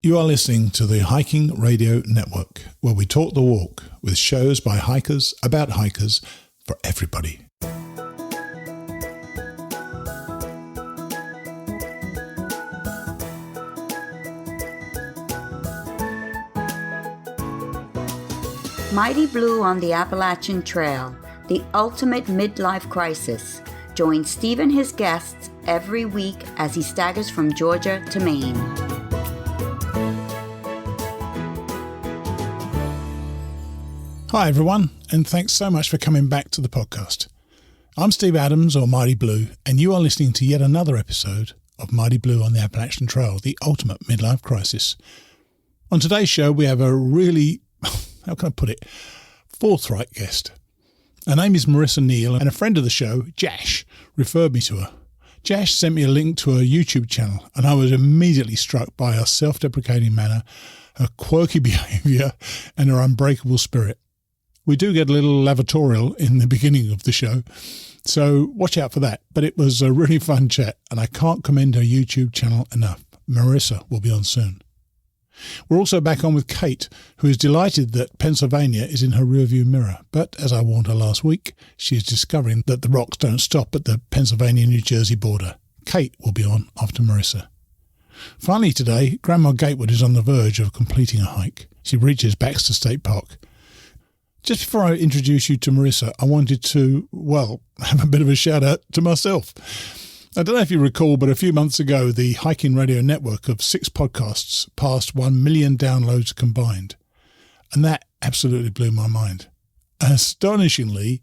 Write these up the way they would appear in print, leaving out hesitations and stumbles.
You are listening to the Hiking Radio Network, where we talk the walk with shows by hikers, about hikers, for everybody. Mighty Blue on the Appalachian Trail, the ultimate midlife crisis. Join Steve and his guests every week as he staggers from Georgia to Maine. Hi everyone, and thanks so much for coming back to the podcast. I'm Steve Adams, or Mighty Blue, and you are listening to yet another episode of Mighty Blue on the Appalachian Trail, the ultimate midlife crisis. On today's show, we have a really, how can I put it, forthright guest. Her name is Marissa Neel, and a friend of the show, Jash, referred me to her. Jash sent me a link to her YouTube channel, and I was immediately struck by her self-deprecating manner, her quirky behaviour, and her unbreakable spirit. We do get a little lavatorial in the beginning of the show, so watch out for that. But it was a really fun chat, and I can't commend her YouTube channel enough. Marissa will be on soon. We're also back on with Kate, who is delighted that Pennsylvania is in her rearview mirror. But as I warned her last week, she is discovering that the rocks don't stop at the Pennsylvania-New Jersey border. Kate will be on after Marissa. Finally today, Grandma Gatewood is on the verge of completing a hike. She reaches Baxter State Park. Just before I introduce you to Marissa, I wanted to, have a bit of a shout out to myself. I don't know if you recall, but a few months ago, the Hiking Radio network of 6 podcasts passed 1 million downloads combined. And that absolutely blew my mind. Astonishingly,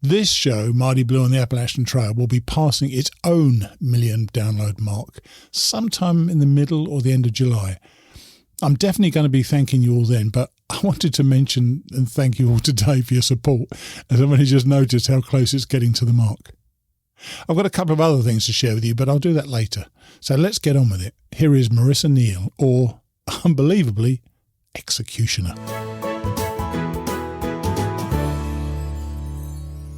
this show, Mighty Blue on the Appalachian Trail, will be passing its own million download mark sometime in the middle or the end of July. I'm definitely going to be thanking you all then, but I wanted to mention and thank you all today for your support, as I've only just noticed how close it's getting to the mark. I've got a couple of other things to share with you, but I'll do that later. So let's get on with it. Here is Marissa Neel, or, unbelievably, Executioner.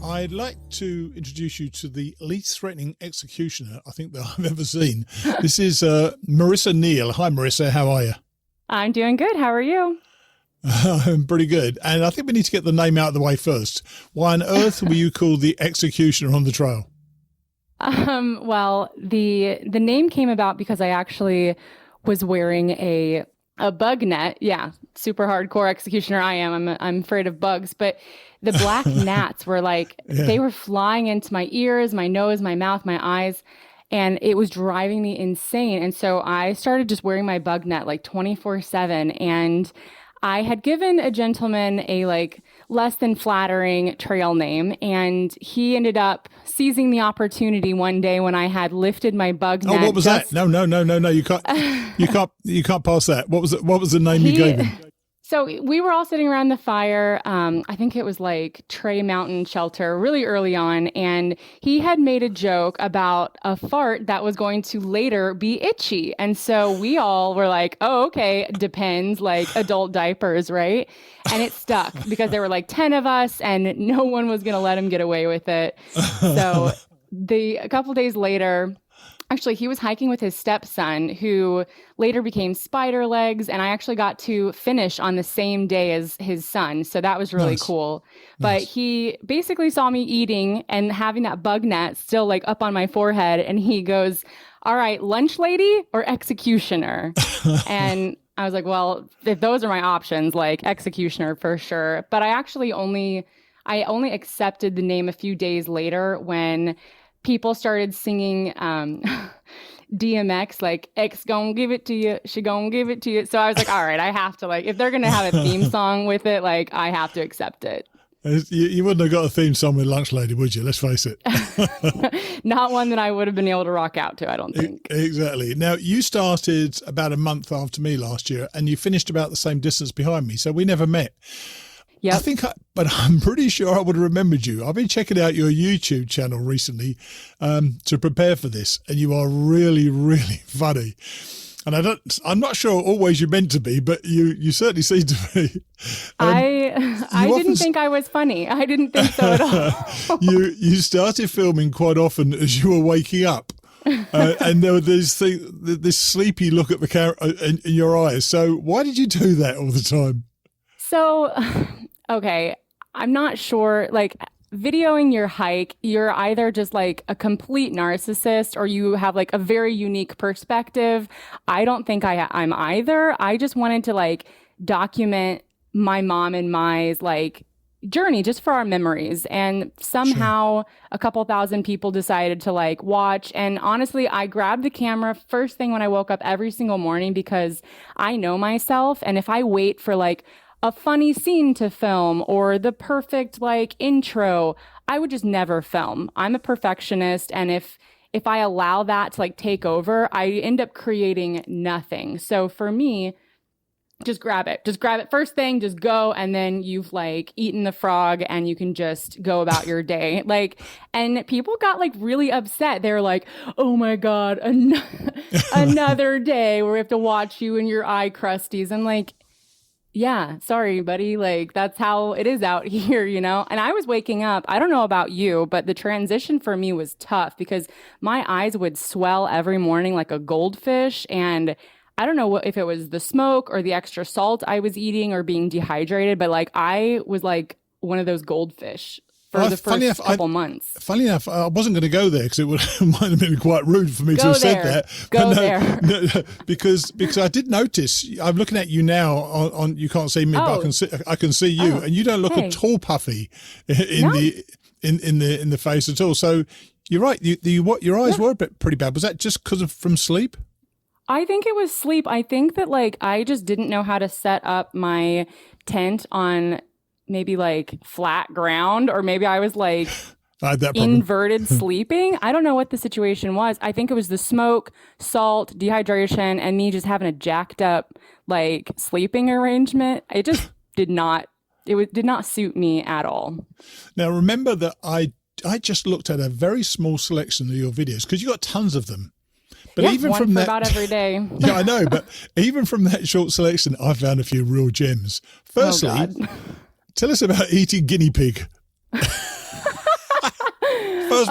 I'd like to introduce you to the least threatening executioner I think that I've ever seen. This is Marissa Neel. Hi, Marissa. How are you? I'm doing good. How are you? I'm pretty good. And I think we need to get the name out of the way first. Why on earth were you called the Executioner on the trail? Well, the name came about because I actually was wearing a bug net. Yeah, super hardcore executioner I am. I'm afraid of bugs, but the black gnats were they were flying into my ears, my nose, my mouth, my eyes. And it was driving me insane. And so I started just wearing my bug net 24/7. And I had given a gentleman a less than flattering trail name. And he ended up seizing the opportunity one day when I had lifted my bug net. Oh, what was that? No. You can't pass that. What was the name you gave him? So we were all sitting around the fire. I think it was Trey Mountain Shelter really early on. And he had made a joke about a fart that was going to later be itchy. And so we all were oh, okay, depends, adult diapers, right? And it stuck because there were 10 of us and no one was going to let him get away with it. So a couple days later, actually, he was hiking with his stepson, who later became Spider Legs, and I actually got to finish on the same day as his son. So that was really cool. But he basically saw me eating and having that bug net still up on my forehead, and he goes, "All right, lunch lady or executioner?" And I was like, well, if those are my options, executioner for sure. But I actually only accepted the name a few days later when people started singing DMX, X gonna give it to you, she gonna give it to you. So I was all right, I have to, if they're going to have a theme song with it, I have to accept it. You wouldn't have got a theme song with Lunch Lady, would you? Let's face it. Not one that I would have been able to rock out to, I don't think. Exactly. Now, you started about a month after me last year, and you finished about the same distance behind me, so we never met. Yep. But I'm pretty sure I would have remembered you. I've been checking out your YouTube channel recently to prepare for this, and you are really, really funny. And I'm not sure always you're meant to be, but you certainly seem to be. I didn't think I was funny. I didn't think so at all. You started filming quite often as you were waking up. And there was this sleepy look at the camera in your eyes. So why did you do that all the time? So, okay, I'm not sure. Like, videoing your hike, you're either just like a complete narcissist or you have like a very unique perspective. I don't think I'm either. I just wanted to like document my mom and my's like journey just for our memories. And somehow a couple thousand people decided to like watch. And honestly, I grabbed the camera first thing when I woke up every single morning because I know myself. And if I wait for like a funny scene to film or the perfect like intro, I would just never film. I'm a perfectionist. And if I allow that to like take over, I end up creating nothing. So for me, just grab it first thing, just go. And then you've like eaten the frog and you can just go about your day. Like, and people got like really upset. They're like, oh my God, another day where we have to watch you and your eye crusties. I'm like, yeah, sorry, buddy. Like, that's how it is out here, you know? And I was waking up. I don't know about you, but the transition for me was tough because my eyes would swell every morning like a goldfish. And I don't know if it was the smoke or the extra salt I was eating or being dehydrated, but like I was like one of those goldfish for the first couple months. Funny enough, I wasn't going to go there because it might have been quite rude for me to have said that. Go there. No, because I did notice. I'm looking at you now. On you can't see me, but I can see you, and you don't look at all puffy in the face at all. So you're right. Your eyes were pretty bad. Was that just because from sleep? I think it was sleep. I think that like I just didn't know how to set up my tent on maybe like flat ground, or maybe I was like inverted sleeping. I don't know what the situation was. I think it was the smoke, salt, dehydration, and me just having a jacked up like sleeping arrangement. It just did not suit me at all. Now remember that I just looked at a very small selection of your videos because you got tons of them. But even one from for that, about every day. Yeah, I know. But even from that short selection, I found a few real gems. Firstly, tell us about eating guinea pig. First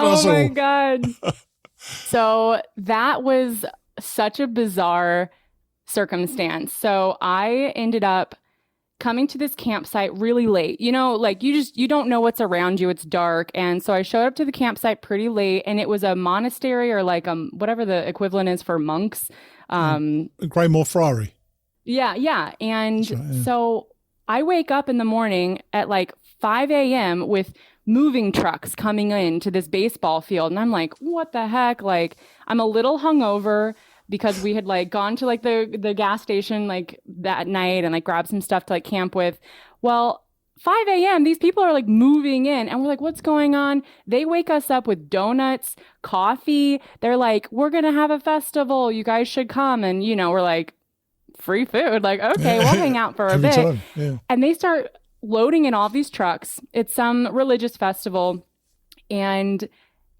one I saw. Oh my God. So that was such a bizarre circumstance. So I ended up coming to this campsite really late. You know, like you don't know what's around you. It's dark. And so I showed up to the campsite pretty late, and it was a monastery or like whatever the equivalent is for monks. Greymore Friary. Yeah. And so I wake up in the morning at like 5 a.m. with moving trucks coming in to this baseball field. And I'm like, what the heck? Like, I'm a little hungover because we had like gone to like the gas station like that night and like grabbed some stuff to like camp with. Well, 5 a.m., these people are like moving in and we're like, what's going on? They wake us up with donuts, coffee. They're like, we're going to have a festival. You guys should come. And, you know, we're like, free food. Like, okay, we'll hang out for a bit. Time. Yeah. And they start loading in all these trucks. It's some religious festival. And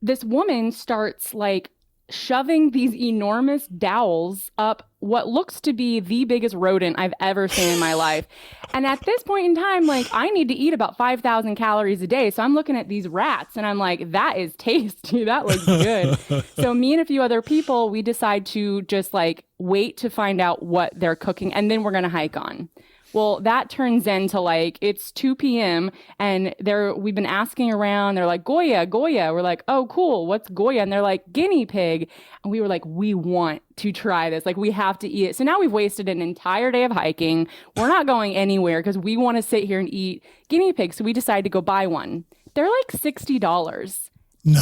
this woman starts like shoving these enormous dowels up what looks to be the biggest rodent I've ever seen in my life. And at this point in time, like I need to eat about 5,000 calories a day. So I'm looking at these rats and I'm like, that is tasty. That looks good. So me and a few other people, we decide to just like wait to find out what they're cooking. And then we're going to hike on. Well, that turns into like, it's 2 p.m. and we've been asking around. They're like, Goya. We're like, oh, cool. What's Goya? And they're like, guinea pig. And we were like, we want to try this. Like, we have to eat it. So now we've wasted an entire day of hiking. We're not going anywhere because we want to sit here and eat guinea pig. So we decided to go buy one. They're like $60. No.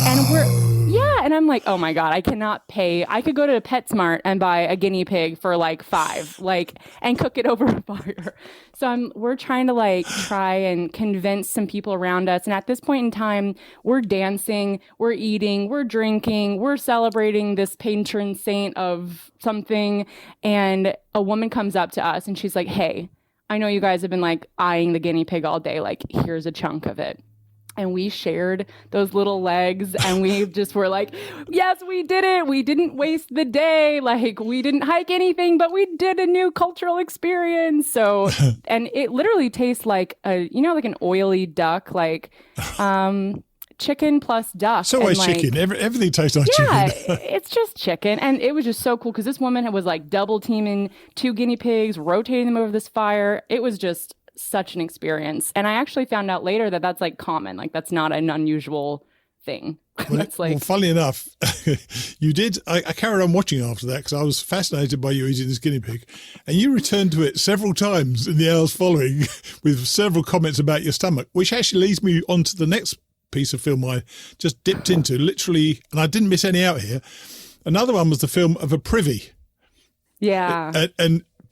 And I'm like, oh my God, I cannot pay. I could go to PetSmart and buy a guinea pig for like $5, like, and cook it over a fire. So we're trying to try and convince some people around us. And at this point in time, we're dancing, we're eating, we're drinking, we're celebrating this patron saint of something. And a woman comes up to us and she's like, hey, I know you guys have been like eyeing the guinea pig all day. Like, here's a chunk of it. And we shared those little legs and we just were like, yes, we did it. We didn't waste the day. Like, we didn't hike anything, but we did a new cultural experience. So, and it literally tastes like like an oily duck. Like, chicken plus duck. It's always and, like, chicken. Everything tastes like yeah, chicken. it's just chicken. And it was just so cool because this woman was like double teaming 2 guinea pigs, rotating them over this fire. It was just such an experience. And I actually found out later that that's like common. Like that's not an unusual thing. Well, funnily enough, you did. I carried on watching after that because I was fascinated by you eating this guinea pig, and you returned to it several times in the hours following with several comments about your stomach, which actually leads me on to the next piece of film I just dipped into, literally, and I didn't miss any out here. Another one was the film of a privy. Yeah.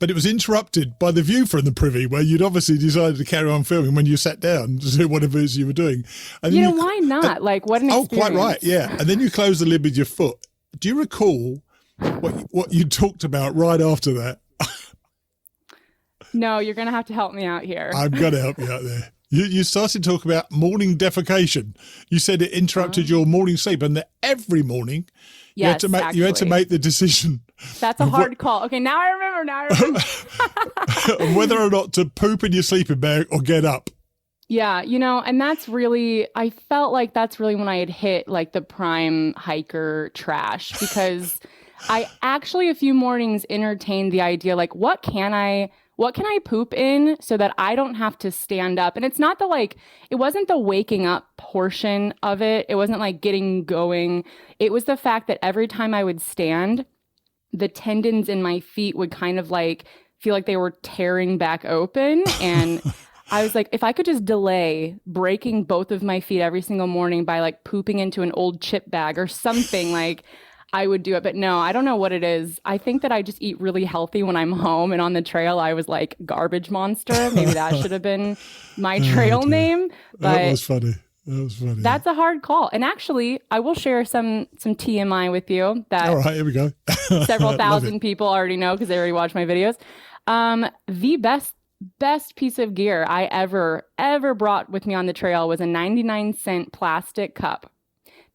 But it was interrupted by the view from the privy, where you'd obviously decided to carry on filming when you sat down to do whatever it is you were doing. And why not? Like, what an experience. Oh, quite right, yeah. And then you closed the lid with your foot. Do you recall what you talked about right after that? No, you're going to have to help me out here. I'm going to help you out there. You started to talk about morning defecation. You said it interrupted your morning sleep, and that every morning you had to make the decision. That's a hard call. Okay, now I remember. Whether or not to poop in your sleeping bag or get up. Yeah, and that's really, I felt like that's really when I had hit like the prime hiker trash, because I actually a few mornings entertained the idea, like, what can I poop in so that I don't have to stand up? And it's not it wasn't the waking up portion of it. It wasn't like getting going. It was the fact that every time I would stand, the tendons in my feet would kind of like feel like they were tearing back open. And I was like, if I could just delay breaking both of my feet every single morning by like pooping into an old chip bag or something, like I would do it. But no, I don't know what it is. I think that I just eat really healthy when I'm home, and on the trail I was like Garbage Monster. Maybe that should have been my trail name. But that was funny. That's a hard call. And actually, I will share some TMI with you that all right, here we go. Several thousand people already know because they already watch my videos. The best piece of gear I ever brought with me on the trail was a 99-cent plastic cup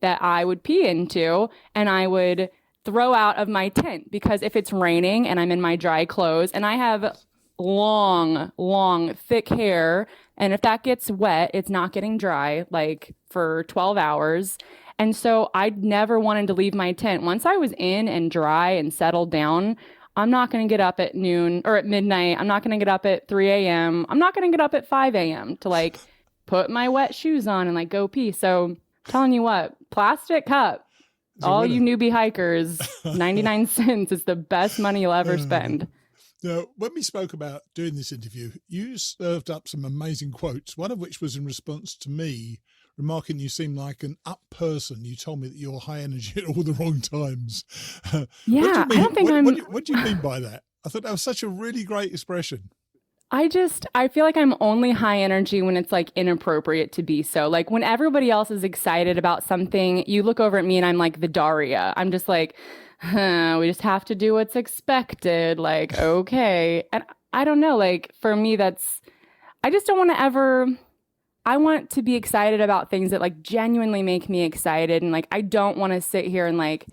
that I would pee into and I would throw out of my tent, because if it's raining and I'm in my dry clothes and I have long, thick hair, and if that gets wet, it's not getting dry like for 12 hours. And so I never wanted to leave my tent. Once I was in and dry and settled down, I'm not going to get up at noon or at midnight. I'm not going to get up at 3 a.m. I'm not going to get up at 5 a.m. to like put my wet shoes on and like go pee. So telling you what, plastic cup, all you newbie hikers, 99 cents is the best money you'll ever spend. Now, when we spoke about doing this interview, you served up some amazing quotes, one of which was in response to me remarking you seem like an up person. You told me that you're high energy at all the wrong times. Yeah, I don't think what do you mean by that? I thought that was such a really great expression. I feel like I'm only high energy when it's like inappropriate to be so. Like when everybody else is excited about something, you look over at me and I'm like the Daria. I'm just like, we just have to do what's expected. Like, okay. And I don't know, like for me, I just don't want to I want to be excited about things that like genuinely make me excited. And like, I don't want to sit here and like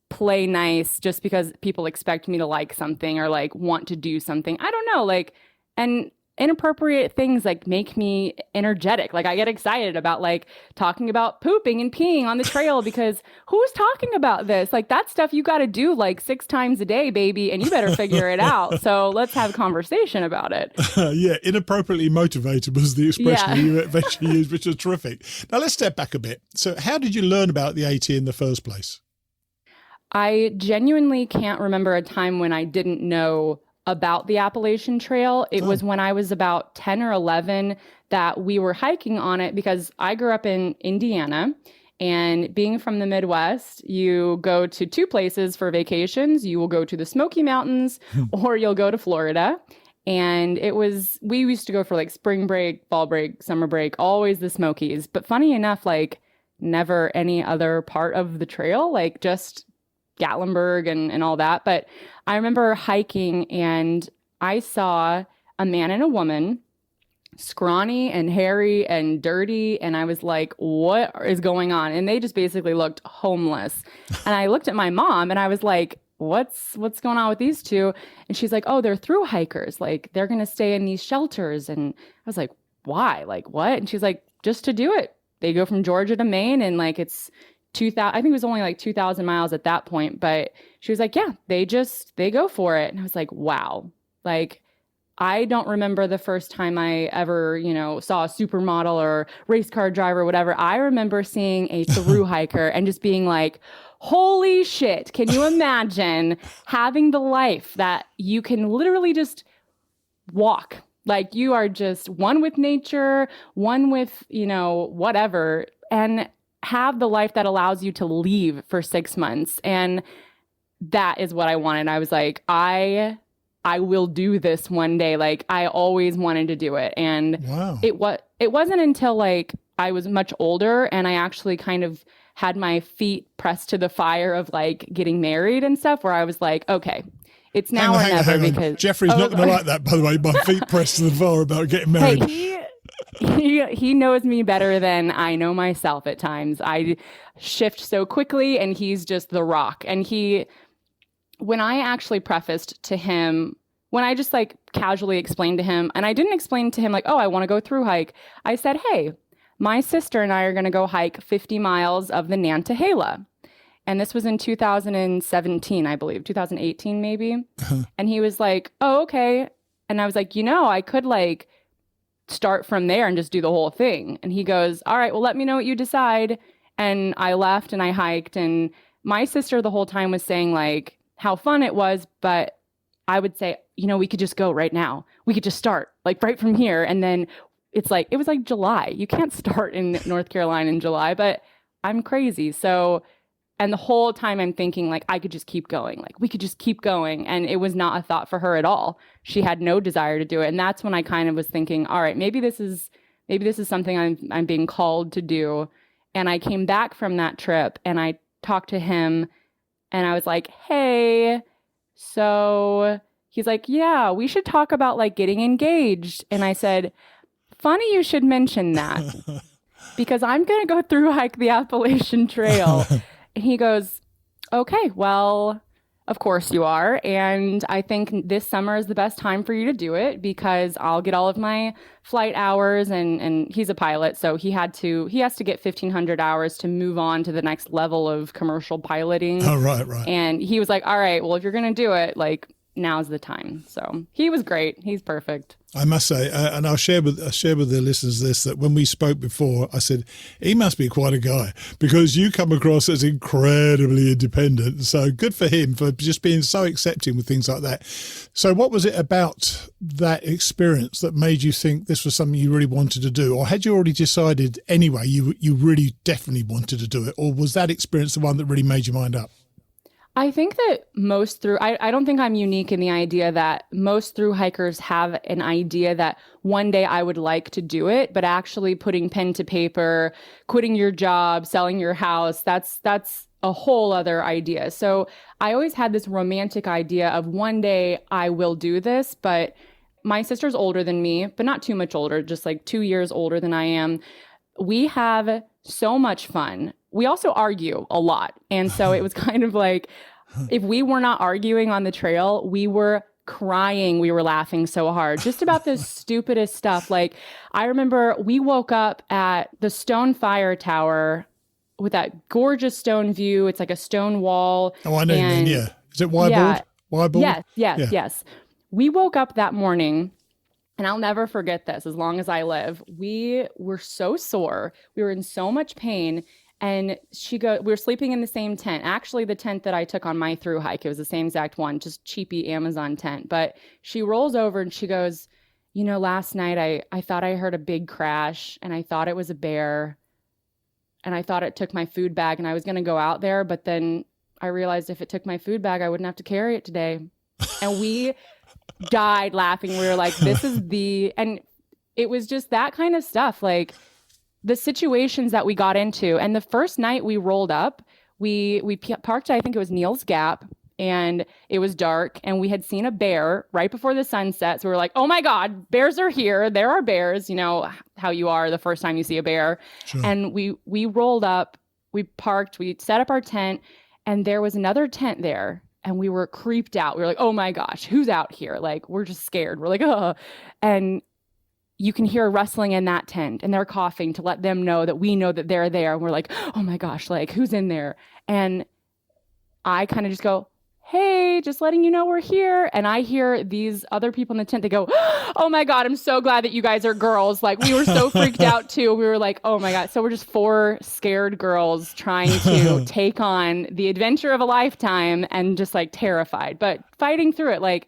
play nice just because people expect me to like something or like want to do something. I don't know, like, and inappropriate things like make me energetic. Like I get excited about like talking about pooping and peeing on the trail because who's talking about this? Like that stuff you got to do like 6 times a day, baby, and you better figure it out. So let's have a conversation about it. Yeah, inappropriately motivated was the expression you eventually used, which was terrific. Now let's step back a bit. So how did you learn about the AT in the first place? I genuinely can't remember a time when I didn't know about the Appalachian Trail. It was when I was about 10 or 11 that we were hiking on it, because I grew up in Indiana, and being from the Midwest, you go to 2 places for vacations. You will go to the Smoky Mountains or you'll go to Florida. And we used to go for like spring break, fall break, summer break, always the Smokies. But funny enough, like never any other part of the trail, like just Gatlinburg and all that. But I remember hiking and I saw a man and a woman, scrawny and hairy and dirty. And I was like, what is going on? And they just basically looked homeless. And I looked at my mom and I was like, what's going on with these two? And she's like, oh, they're through hikers. Like they're going to stay in these shelters. And I was like, why? Like what? And she's like, just to do it. they go from Georgia to Maine, and like it's 2,000, I think it was only like 2,000 miles at that point. But she was like, yeah, they go for it. And I was like, wow. Like, I don't remember the first time I ever, saw a supermodel or race car driver or whatever. I remember seeing a thru hiker and just being like, holy shit, can you imagine having the life that you can literally just walk? Like, you are just one with nature, one with, whatever, and have the life that allows you to leave for 6 months. And that is what I wanted. I was like, I will do this one day. Like, I always wanted to do it. And wow. It wasn't until like I was much older and I actually kind of had my feet pressed to the fire of like getting married and stuff, where I was like, okay, it's now or never. Because Jeffrey's not going to like that, by the way, my feet pressed to the fire about getting married. Hey, he knows me better than I know myself at times. I shift so quickly, and he's just the rock. And when I actually prefaced to him, when I just like casually explained to him, and I didn't explain to him like, oh, I want to go through hike. I said, hey, my sister and I are going to go hike 50 miles of the Nantahala. And this was in 2017, I believe, 2018 maybe. And he was like, oh, okay. And I was like, I could like start from there and just do the whole thing. And he goes, all right, well, let me know what you decide. And I left and I hiked. And my sister the whole time was saying like how fun it was. But I would say, we could just go right now. We could just start like right from here. And then it was like July. You can't start in North Carolina in July, but I'm crazy. So, and the whole time I'm thinking like I could just keep going. Like we could just keep going. And it was not a thought for her at all. She had no desire to do it. And that's when I kind of was thinking, all right, maybe this is something I'm being called to do. And I came back from that trip and I talked to him and I was like, hey, so he's like, yeah, we should talk about like getting engaged. And I said, funny you should mention that because I'm going to go through hike the Appalachian Trail. And he goes, okay, well, of course you are. And I think this summer is the best time for you to do it because I'll get all of my flight hours and he's a pilot. So he has to get 1,500 hours to move on to the next level of commercial piloting. Oh, right. And he was like, all right, well, if you're going to do it, like now's the time. So he was great. He's perfect. I must say, and I'll share with the listeners this, that when we spoke before, I said, he must be quite a guy because you come across as incredibly independent. So good for him for just being so accepting with things like that. So what was it about that experience that made you think this was something you really wanted to do? Or had you already decided anyway, you really definitely wanted to do it? Or was that experience the one that really made your mind up? I think that I don't think I'm unique in the idea that most thru hikers have an idea that one day I would like to do it, but actually putting pen to paper, quitting your job, selling your house, that's a whole other idea. So I always had this romantic idea of one day I will do this, but my sister's older than me, but not too much older, just like 2 years older than I am. We have so much fun. We also argue a lot. And so it was kind of like, if we were not arguing on the trail, we were crying. We were laughing so hard just about the stupidest stuff. Like I remember we woke up at the stone fire tower with that gorgeous stone view. It's like a stone wall. Oh, I know. And, yeah. Is it Wyboard? Wyboard? Yes. We woke up that morning. And I'll never forget this as long as I live. We were so sore. We were in so much pain. And we were sleeping in the same tent. Actually, the tent that I took on my thru hike, it was the same exact one, just cheapy Amazon tent. But she rolls over and she goes, last night I thought I heard a big crash and I thought it was a bear. And I thought it took my food bag and I was going to go out there. But then I realized if it took my food bag, I wouldn't have to carry it today. And we died laughing. We were like, and it was just that kind of stuff. Like the situations that we got into. And the first night we rolled up, we parked, I think it was Neel's Gap, and it was dark and we had seen a bear right before the sunset. So we were like, oh my God, bears are here. There are bears, how you are the first time you see a bear. Sure. And we rolled up, we parked, we set up our tent, and there was another tent there. And we were creeped out. We were like, oh my gosh, who's out here? Like, we're just scared. We're like, oh. And you can hear rustling in that tent and they're coughing to let them know that we know that they're there. And we're like, oh my gosh, like who's in there? And I kind of just go, hey, just letting you know we're here. And I hear these other people in the tent, they go, oh my God, I'm so glad that you guys are girls. Like we were so freaked out too. We were like, oh my God. So we're just 4 scared girls trying to take on the adventure of a lifetime and just like terrified, but fighting through it. Like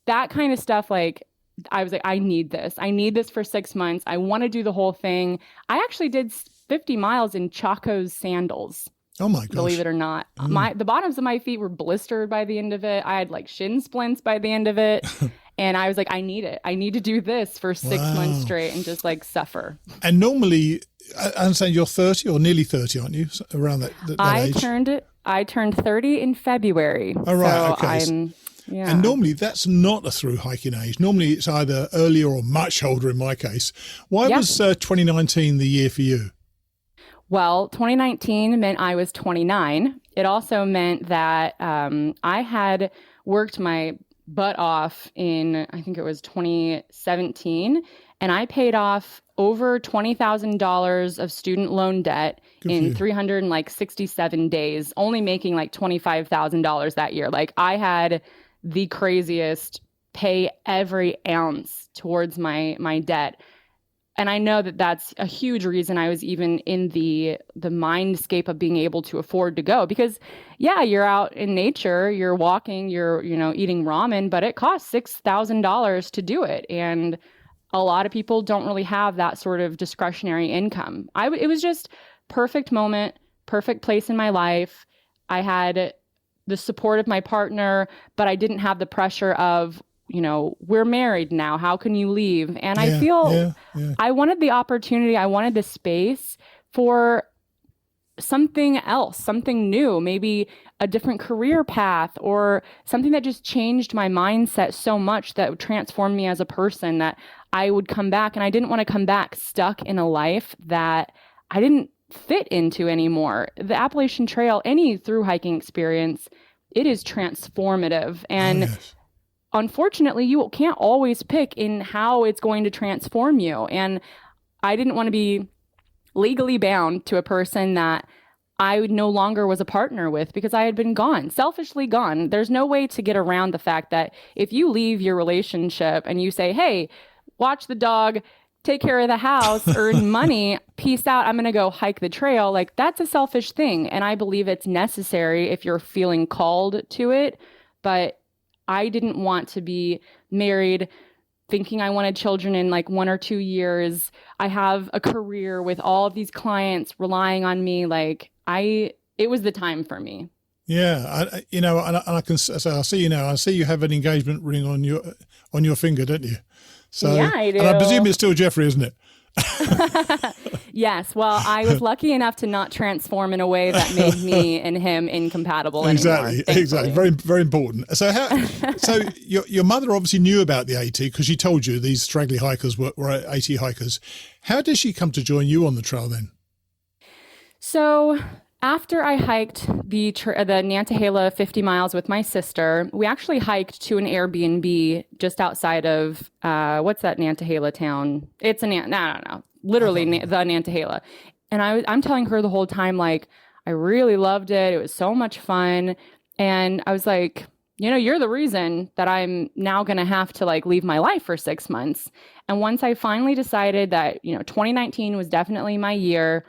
that kind of stuff. Like I was like, I need this. I need this for 6 months. I want to do the whole thing. I actually did 50 miles in Chaco's sandals. Oh my gosh. Believe it or not. The bottoms of my feet were blistered by the end of it. I had like shin splints by the end of it. And I was like, I need it. I need to do this for 6 months straight and just like suffer. And normally, I understand you're 30 or nearly 30, aren't you? Around that age? I turned 30 in February. Oh, right. So okay. Yeah. And normally that's not a through hiking age. Normally it's either earlier or much older in my case. Why was 2019 the year for you? Well, 2019 meant I was 29. It also meant that I had worked my butt off in, I think it was 2017, and I paid off over $20,000 of student loan debt in 367 days, only making like $25,000 that year. Like I had the craziest pay every ounce towards my debt. And I know that that's a huge reason I was even in the mindscape of being able to afford to go, because you're out in nature, you're walking, you're, eating ramen, but it costs $6,000 to do it. And a lot of people don't really have that sort of discretionary income. It was just perfect moment, perfect place in my life. I had the support of my partner, but I didn't have the pressure of, we're married now. How can you leave? And I feel I wanted the opportunity. I wanted the space for something else, something new, maybe a different career path or something that just changed my mindset so much that transformed me as a person that I would come back. And I didn't want to come back stuck in a life that I didn't fit into anymore. The Appalachian Trail, any through hiking experience, it is transformative. And unfortunately, you can't always pick in how it's going to transform you. And I didn't want to be legally bound to a person that I no longer was a partner with because I had been gone, selfishly gone. There's no way to get around the fact that if you leave your relationship and you say, hey, watch the dog, take care of the house, earn money, peace out, I'm going to go hike the trail. Like that's a selfish thing. And I believe it's necessary if you're feeling called to it. But I didn't want to be married thinking I wanted children in like 1 or 2 years. I have a career with all of these clients relying on me. Like it was the time for me. Yeah. And I can say, I see you now. I see you have an engagement ring on your finger, don't you? So, yeah, I do. And I presume it's still Jeffrey, isn't it? Yes. Well, I was lucky enough to not transform in a way that made me and him incompatible anymore. Exactly. Exactly. Very, very important. So your mother obviously knew about the AT because she told you these straggly hikers were AT hikers. How did she come to join you on the trail then? So after I hiked the Nantahala 50 miles with my sister, we actually hiked to an Airbnb just outside of, what's that Nantahala town? It's literally the Nantahala. And I'm telling her the whole time, like, I really loved it. It was so much fun. And I was like, you're the reason that I'm now going to have to like leave my life for 6 months. And once I finally decided that, 2019 was definitely my year,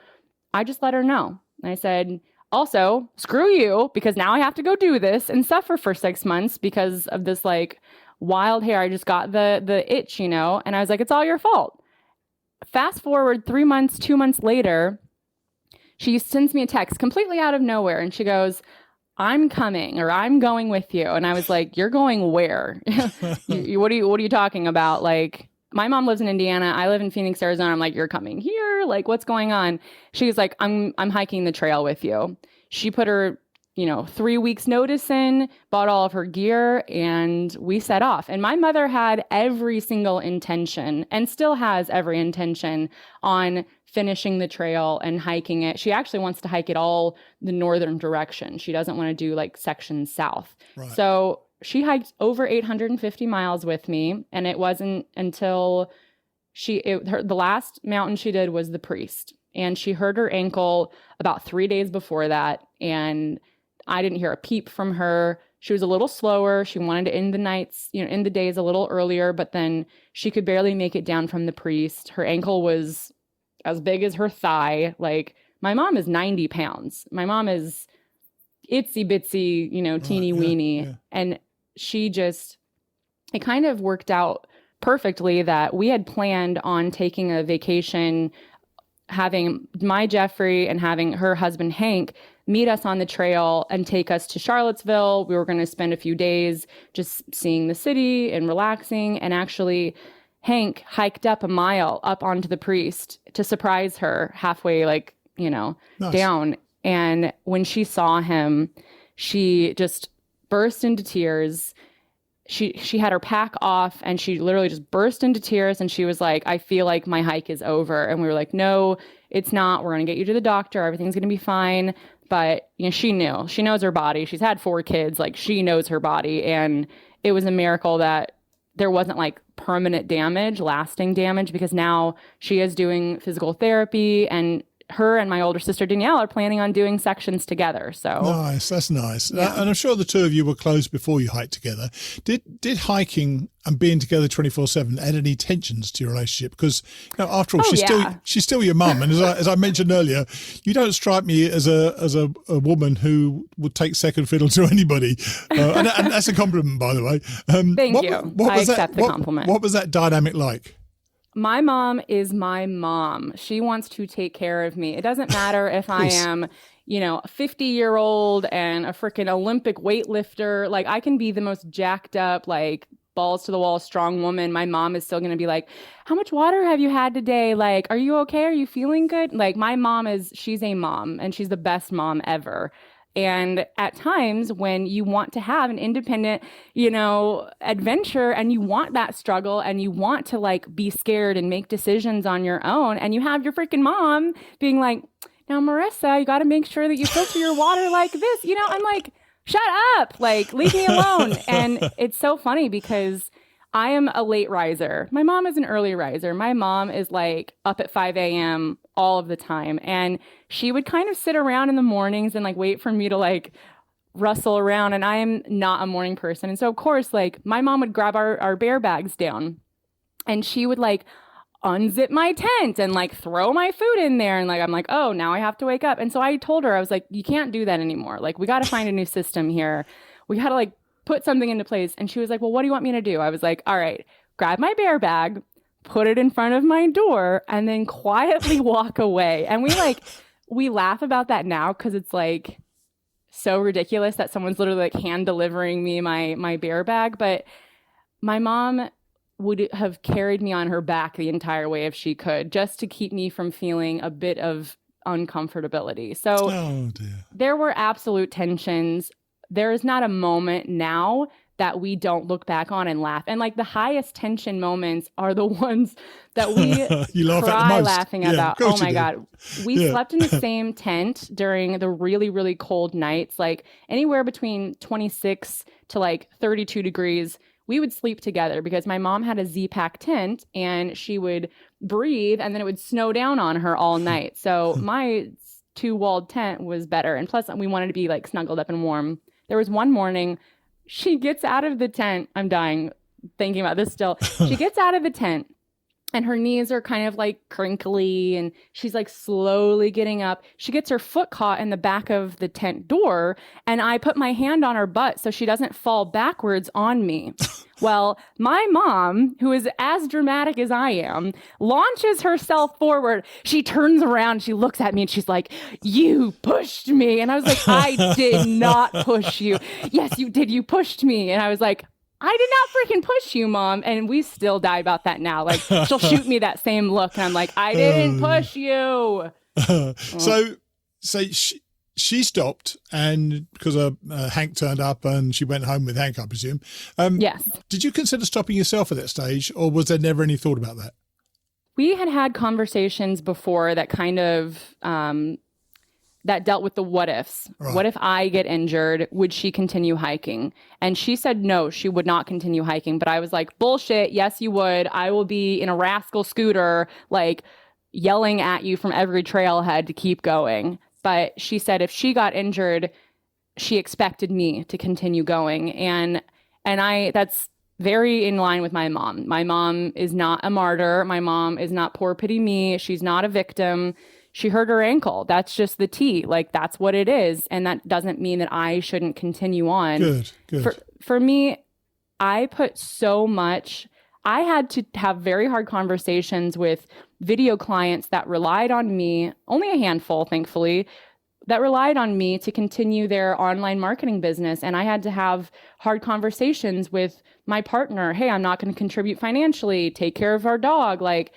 I just let her know. And I said, also, screw you, because now I have to go do this and suffer for 6 months because of this like wild hair. I just got the itch, And I was like, it's all your fault. Fast forward 3 months, 2 months later, she sends me a text completely out of nowhere. And she goes, I'm coming, or I'm going with you. And I was like, you're going where? What are you talking about? Like, my mom lives in Indiana. I live in Phoenix, Arizona. I'm like, you're coming here? Like, what's going on? She's like, I'm hiking the trail with you. She put her, 3 weeks notice in, bought all of her gear, and we set off. And my mother had every single intention and still has every intention on finishing the trail and hiking it. She actually wants to hike it all the northern direction. She doesn't want to do like sections south. Right. So she hiked over 850 miles with me. And it wasn't until the last mountain she did was the Priest, and she hurt her ankle about 3 days before that. And I didn't hear a peep from her. She was a little slower. She wanted to end the days a little earlier, but then she could barely make it down from the Priest. Her ankle was as big as her thigh. Like, my mom is 90 pounds. My mom is itsy bitsy, teeny weeny. Yeah. And it kind of worked out perfectly that we had planned on taking a vacation, having my Jeffrey and having her husband Hank meet us on the trail and take us to Charlottesville. We were going to spend a few days just seeing the city and relaxing. And actually, Hank hiked up a mile up onto the Priest to surprise her halfway, nice. Down. And when she saw him, she just burst into tears. She had her pack off and she literally just burst into tears, and she was like, I feel like my hike is over. And we were like, no, it's not. We're going to get you to the doctor. Everything's going to be fine. But she knows her body. She's had 4 kids. Like, she knows her body. And it was a miracle that there wasn't like permanent damage, lasting damage, because now she is doing physical therapy, and her and my older sister Danielle are planning on doing sections together. So nice, that's nice. Yeah. And I'm sure the two of you were close before you hiked together. Did hiking and being together 24/7 add any tensions to your relationship? Because after all, she's still your mum, and as I mentioned earlier, you don't strike me as a woman who would take second fiddle to anybody, and that's a compliment, by the way. Thank you. I accept the compliment. What was that dynamic like? My mom is my mom. She wants to take care of me. It doesn't matter if I am, a 50-year-old and a freaking Olympic weightlifter. Like, I can be the most jacked up, like, balls to the wall, strong woman. My mom is still going to be like, how much water have you had today? Like, are you okay? Are you feeling good? Like, my mom she's a mom, and she's the best mom ever. And at times when you want to have an independent, adventure, and you want that struggle, and you want to like be scared and make decisions on your own, and you have your freaking mom being like, now, Marissa, you got to make sure that you filter your water like this. I'm like, shut up, like, leave me alone. And it's so funny because I am a late riser. My mom is an early riser. My mom is like up at 5 a.m. all of the time. And she would kind of sit around in the mornings and like wait for me to like rustle around. And I am not a morning person. And so, of course, like, my mom would grab our bear bags down, and she would like unzip my tent and like throw my food in there. And like, I'm like, oh, now I have to wake up. And so I told her, I was like, you can't do that anymore. Like, we got to find a new system here. We got to like put something into place. And she was like, well, what do you want me to do? I was like, all right, grab my bear bag, put it in front of my door, and then quietly walk away. And we laugh about that now because it's like so ridiculous that someone's literally like hand delivering me my bear bag. But my mom would have carried me on her back the entire way if she could, just to keep me from feeling a bit of uncomfortability. So there were absolute tensions. There is not a moment now that we don't look back on and laugh. And like, the highest tension moments are the ones that we you laugh cry at the most. laughing about. Oh my God. We slept in the same tent during the really, really cold nights, like anywhere between 26 to like 32 degrees. We would sleep together because my mom had a Z-Pack tent, and she would breathe, and then it would snow down on her all night. So my 2-walled tent was better. And plus, we wanted to be like snuggled up and warm. There was one morning, she gets out of the tent. I'm dying thinking about this still. She gets out of the tent, and her knees are kind of like crinkly, and she's like slowly getting up. She gets her foot caught in the back of the tent door, and I put my hand on her butt so she doesn't fall backwards on me. Well, my mom, who is as dramatic as I am, launches herself forward. She turns around, she looks at me, and she's like, you pushed me. And I was like, I did not push you. Yes, you did. You pushed me. And I was like, I did not freaking push you, Mom. And we still die about that now. Like, she'll shoot me that same look, and I'm like, I didn't push you. So she stopped, and because Hank turned up, and she went home with Hank, I presume. Yes. Did you consider stopping yourself at that stage, or was there never any thought about that? We had conversations before that kind of that dealt with the what ifs. Right. What if I get injured? Would she continue hiking? And she said no, she would not continue hiking. But I was like, bullshit. Yes, you would. I will be in a rascal scooter, like yelling at you from every trailhead to keep going. But she said if she got injured, she expected me to continue going. And that's very in line with my mom. My mom is not a martyr. My mom is not poor pity me. She's not a victim. She hurt her ankle. That's just the tea. Like, that's what it is. And that doesn't mean that I shouldn't continue on. Good. For me, I put so much. I had to have very hard conversations with video clients that relied on me, only a handful, thankfully, that relied on me to continue their online marketing business. And I had to have hard conversations with my partner. Hey, I'm not going to contribute financially. Take care of our dog. Like,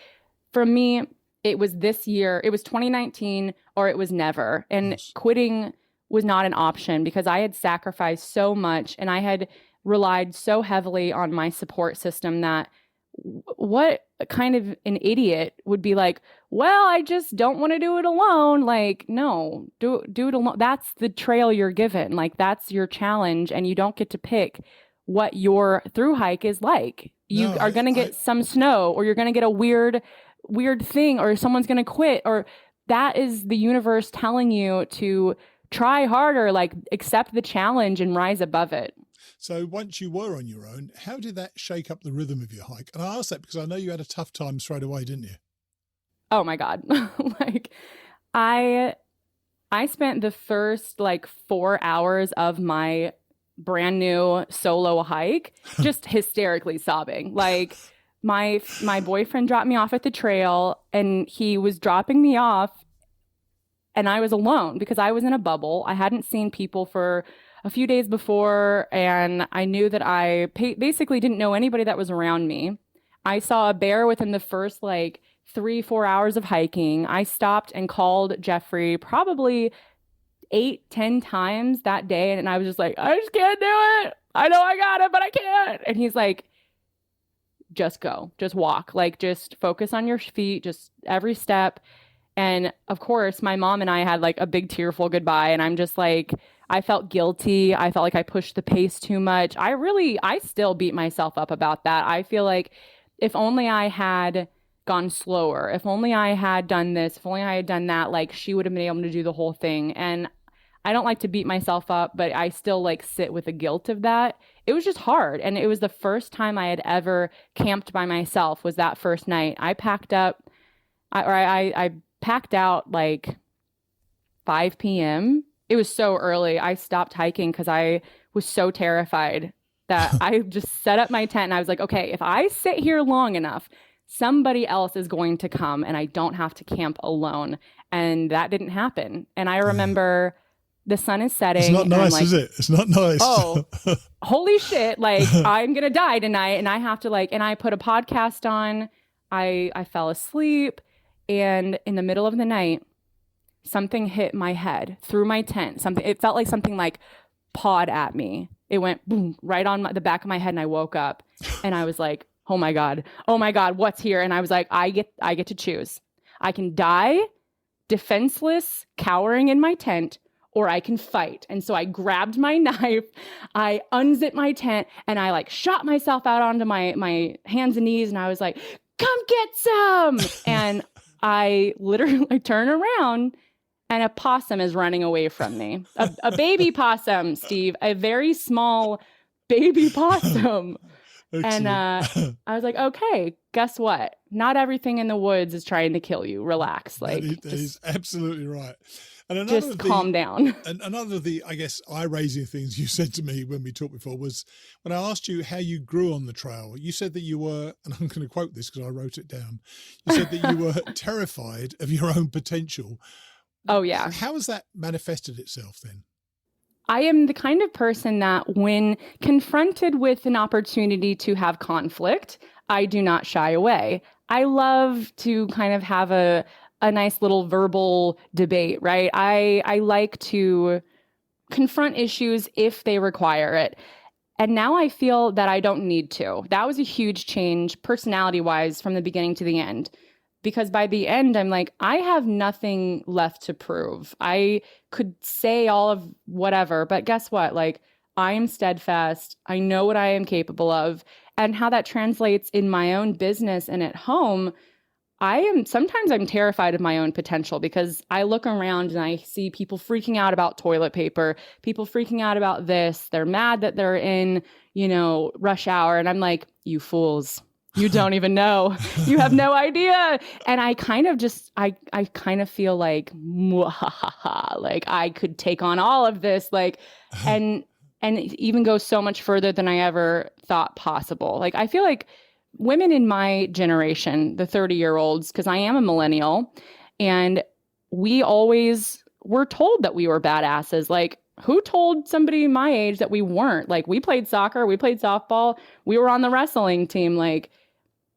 for me, it was this year, it was 2019 or it was never. And Yes. Quitting was not an option because I had sacrificed so much and I had relied so heavily on my support system that what kind of an idiot would be like, well, I just don't want to do it alone. Like, no, do it alone. That's the trail you're given. Like, that's your challenge. And you don't get to pick what your through hike is like. You are going to get some snow, or you're going to get a weird thing, or someone's going to quit, or that is the universe telling you to try harder, like accept the challenge and rise above it. So once you were on your own, how did that shake up the rhythm of your hike? And I ask that because I know you had a tough time straight away, didn't you? Oh my God. Like, I spent the first 4 hours of my brand new solo hike just hysterically sobbing. Like, my boyfriend dropped me off at the trail and he was dropping me off and I was alone because I was in a bubble. I hadn't seen people for a few days before, and I knew that I basically didn't know anybody that was around me. I saw a bear within the first 3-4 hours of hiking. I stopped and called Jeffrey probably 8-10 times that day, and I was just like, I just can't do it. I know I got it, but I can't. And he's like, just go, just walk, just focus on your feet, just every step. And of course, my mom and I had a big tearful goodbye, and I'm just like, I felt guilty. I felt like I pushed the pace too much. I still beat myself up about that. I feel like if only I had gone slower, if only I had done this, if only I had done that, she would have been able to do the whole thing. And I don't like to beat myself up, but I still sit with the guilt of that. It was just hard. And it was the first time I had ever camped by myself was that first night. I packed up, I packed out 5 p.m. It was so early. I stopped hiking because I was so terrified that I just set up my tent and I was like, okay, if I sit here long enough, somebody else is going to come and I don't have to camp alone. And that didn't happen. And I remember the sun is setting. It's not nice, is it? It's not nice. Oh, holy shit. I'm going to die tonight. And I have to and I put a podcast on. I fell asleep. And in the middle of the night, something hit my head through my tent. It felt like something pawed at me. It went boom right on the back of my head, and I woke up and I was like, oh my God, what's here? And I was like, I get to choose. I can die defenseless, cowering in my tent, or I can fight. And so I grabbed my knife, I unzipped my tent, and I shot myself out onto my hands and knees, and I was like, come get some. And I literally turn around and a possum is running away from me. A baby possum, Steve, a very small baby possum. And I was like, okay, guess what? Not everything in the woods is trying to kill you. Relax. That is absolutely right. And just calm down. And another of the, I guess, eye-raising things you said to me when we talked before was when I asked you how you grew on the trail. You said that you were, and I'm going to quote this because I wrote it down. You said that you were terrified of your own potential. Oh, yeah. How has that manifested itself then? I am the kind of person that when confronted with an opportunity to have conflict, I do not shy away. I love to kind of have a nice little verbal debate, right? I like to confront issues if they require it. And now I feel that I don't need to. That was a huge change personality-wise from the beginning to the end. because by the end, I'm like, I have nothing left to prove. I could say all of whatever, but guess what? Like, I am steadfast. I know what I am capable of, and how that translates in my own business and at home. Sometimes I'm terrified of my own potential, because I look around and I see people freaking out about toilet paper, people freaking out about this. They're mad that they're in, rush hour. And I'm like, you fools, you don't even know. You have no idea. And I kind of I kind of feel like, like I could take on all of this, like, and even go so much further than I ever thought possible. Like, I feel like women in my generation, the 30-year-olds, because I am a millennial, and we always were told that we were badasses. Like, who told somebody my age that we weren't? Like, we played soccer, we played softball, we were on the wrestling team. Like,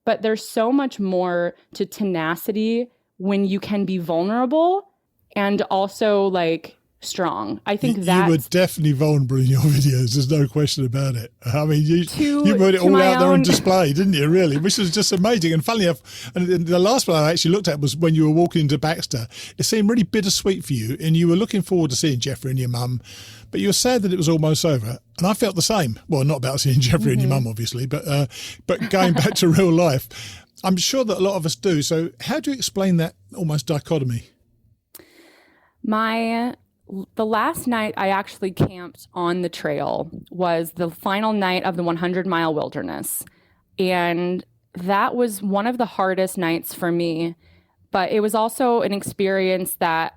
but there's so much more to tenacity when you can be vulnerable and also, like, strong. I think that you were definitely vulnerable in your videos. There's no question about it. I mean, you put it all out there on display, didn't you? Really, which was just amazing. And funnily enough, and the last one I actually looked at was when you were walking into Baxter. It seemed really bittersweet for you, and you were looking forward to seeing Jeffrey and your mum, but you were sad that it was almost over. And I felt the same. Well, not about seeing Jeffrey and your mum, obviously, but going back to real life, I'm sure that a lot of us do. So, how do you explain that almost dichotomy? The last night I actually camped on the trail was the final night of the 100-mile wilderness. And that was one of the hardest nights for me. But it was also an experience that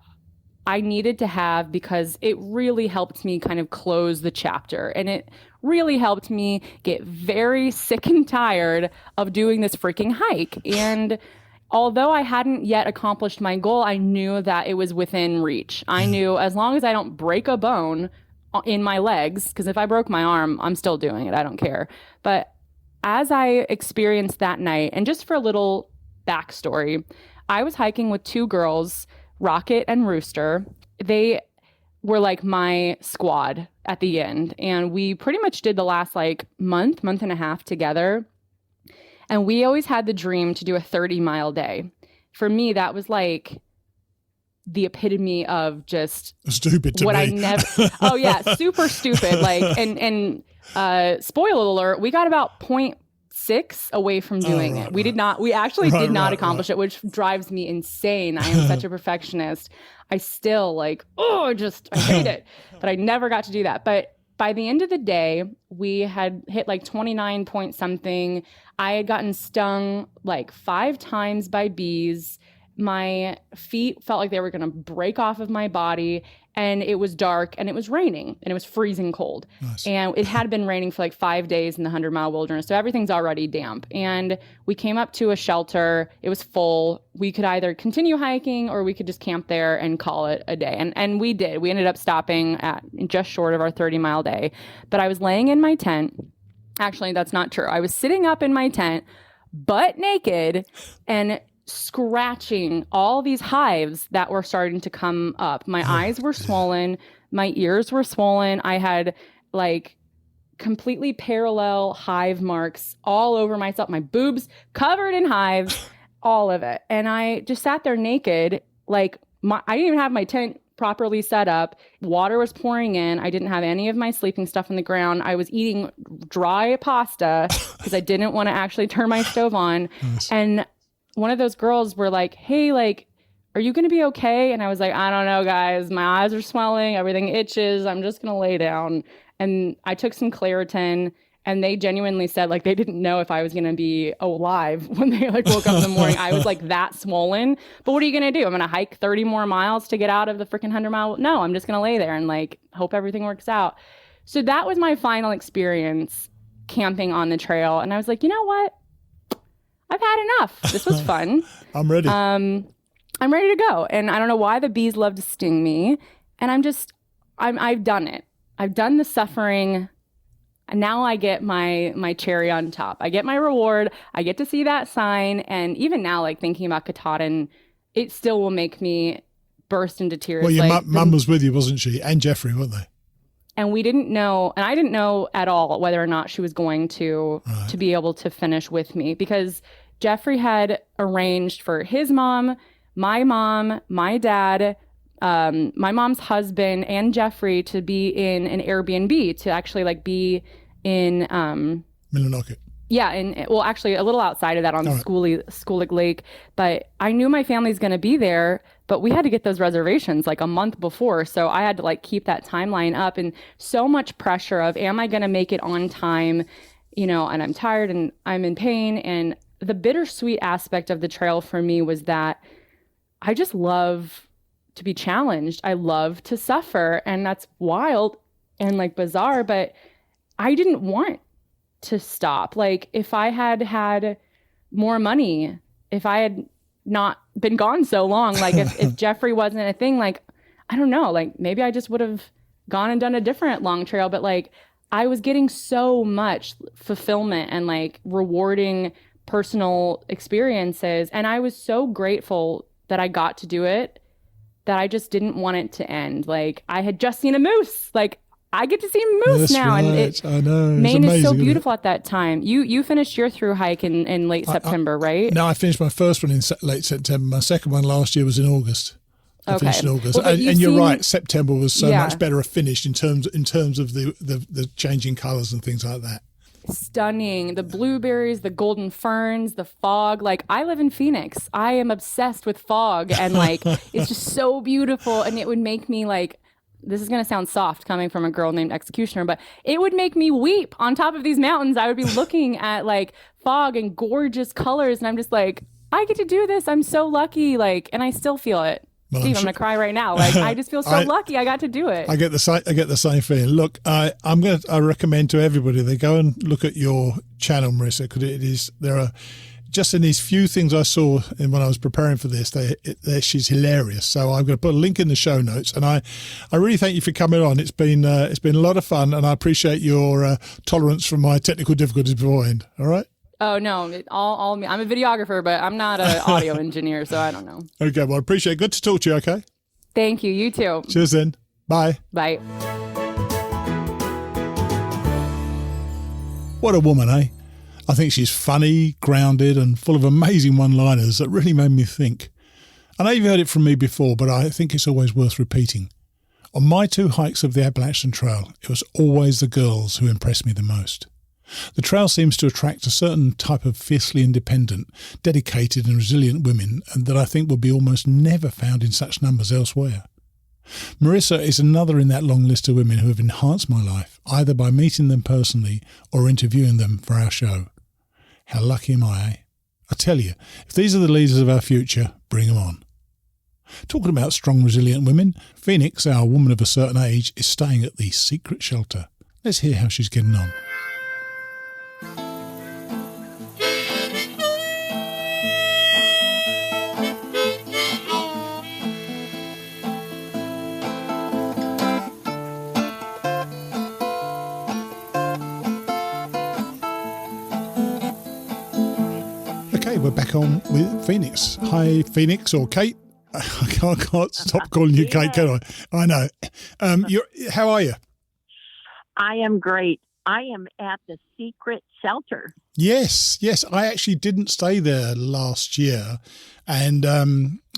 I needed to have, because it really helped me kind of close the chapter. And it really helped me get very sick and tired of doing this freaking hike. And although I hadn't yet accomplished my goal, I knew that it was within reach. I knew as long as I don't break a bone in my legs, because if I broke my arm, I'm still doing it. I don't care. But as I experienced that night, and just for a little backstory, I was hiking with two girls, Rocket and Rooster. They were like my squad at the end. And we pretty much did the last month and a half together. And we always had the dream to do a 30-mile day. For me, that was like the epitome of just stupid to what me. I never. Oh yeah, super stupid. Like, and spoiler alert, we got about 0.6 away from doing it. We actually did not accomplish it, which drives me insane. I am such a perfectionist. I still I hate it, but I never got to do that. But by the end of the day, we had hit 29 point something. I had gotten stung 5 times by bees. My feet felt like they were going to break off of my body, and it was dark, and it was raining, and it was freezing cold. Nice. And it had been raining for 5 days in the 100-mile wilderness, so everything's already damp. And we came up to a shelter. It was full. We could either continue hiking, or we could just camp there and call it a day. And we did. We ended up stopping at just short of our 30-mile day. But I was laying in my tent. Actually, that's not true. I was sitting up in my tent, butt naked, and scratching all these hives that were starting to come up. My eyes were swollen. My ears were swollen. I had completely parallel hive marks all over myself. My boobs covered in hives, all of it. And I just sat there naked. I didn't even have my tent properly set up. Water was pouring in. I didn't have any of my sleeping stuff on the ground. I was eating dry pasta because I didn't want to actually turn my stove on. Nice. And one of those girls were like, hey, are you going to be okay? And I was like, I don't know, guys. My eyes are swelling. Everything itches. I'm just going to lay down. And I took some Claritin, and they genuinely said they didn't know if I was going to be alive when they woke up in the morning. I was that swollen. But what are you going to do? I'm going to hike 30 more miles to get out of the freaking 100-mile? No, I'm just going to lay there and hope everything works out. So that was my final experience camping on the trail. And I was like, you know what? I've had enough. This was fun. I'm ready. I'm ready to go. And I don't know why the bees love to sting me. And I've done it. I've done the suffering. And now I get my cherry on top. I get my reward. I get to see that sign. And even now, thinking about Katahdin, it still will make me burst into tears. Well, your mum was with you, wasn't she? And Jeffrey, weren't they? And we didn't know, and I didn't know at all whether or not she was going to be able to finish with me, because Jeffrey had arranged for his mom, my dad, my mom's husband, and Jeffrey to be in an Airbnb, to actually like be in Millinocket. Yeah, and well, actually, a little outside of that on Schoolig Lake. But I knew my family's going to be there, but we had to get those reservations like a month before. So I had to like keep that timeline up, and so much pressure of, am I going to make it on time? You know, and I'm tired and I'm in pain. And the bittersweet aspect of the trail for me was that I just love to be challenged. I love to suffer, and that's wild and like bizarre, but I didn't want to stop. Like, if I had had more money, if I had not been gone so long, like if Jeffrey wasn't a thing, like, I don't know, like maybe I just would have gone and done a different long trail. But like, I was getting so much fulfillment and like rewarding personal experiences, and I was so grateful that I got to do it, that I just didn't want it to end. Like, I had just seen a moose. Like, I get to see moose now. Right. And I know. Maine amazing, is so beautiful at that time. You finished your through hike in late September, right? No, I finished my first one in late September. My second one last year was in August. I finished in August. Well, and you're right, September was so much better a finish in terms of the changing colours and things like that. Stunning. The blueberries, the golden ferns, the fog. Like, I live in Phoenix. I am obsessed with fog, and like it's just so beautiful. And it would make me like, this is going to sound soft coming from a girl named Executioner, but it would make me weep on top of these mountains. I would be looking at like fog and gorgeous colors, and I'm just like, I get to do this. I'm so lucky. Like, and I still feel it. Well, Steve, I'm going to cry right now. Like, I just feel so lucky I got to do it. I get the same feeling. Look, I recommend to everybody, they go and look at your channel, Marissa, because there are, just in these few things I saw when I was preparing for this, she's hilarious. So I'm going to put a link in the show notes, and I really thank you for coming on. It's been a lot of fun, and I appreciate your tolerance for my technical difficulties beforehand. All right. Oh no, all me. I'm a videographer, but I'm not an audio engineer, so I don't know. Okay, well, I appreciate it. Good to talk to you. Okay. Thank you. You too. Cheers then. Bye. Bye. What a woman, eh? I think she's funny, grounded, and full of amazing one-liners that really made me think. I know you've heard it from me before, but I think it's always worth repeating. On my 2 hikes of the Appalachian Trail, it was always the girls who impressed me the most. The trail seems to attract a certain type of fiercely independent, dedicated and resilient women, and that I think will be almost never found in such numbers elsewhere. Marissa is another in that long list of women who have enhanced my life, either by meeting them personally or interviewing them for our show. How lucky am I, eh? I tell you, if these are the leaders of our future, bring them on. Talking about strong, resilient women, Phoenix, our woman of a certain age, is staying at the secret shelter. Let's hear how she's getting on. We're back on with Phoenix. Hi, Phoenix, or Kate. I can't stop calling you Kate, can I? I know. How are you? I am great. I am at the secret shelter. Yes. I actually didn't stay there last year, and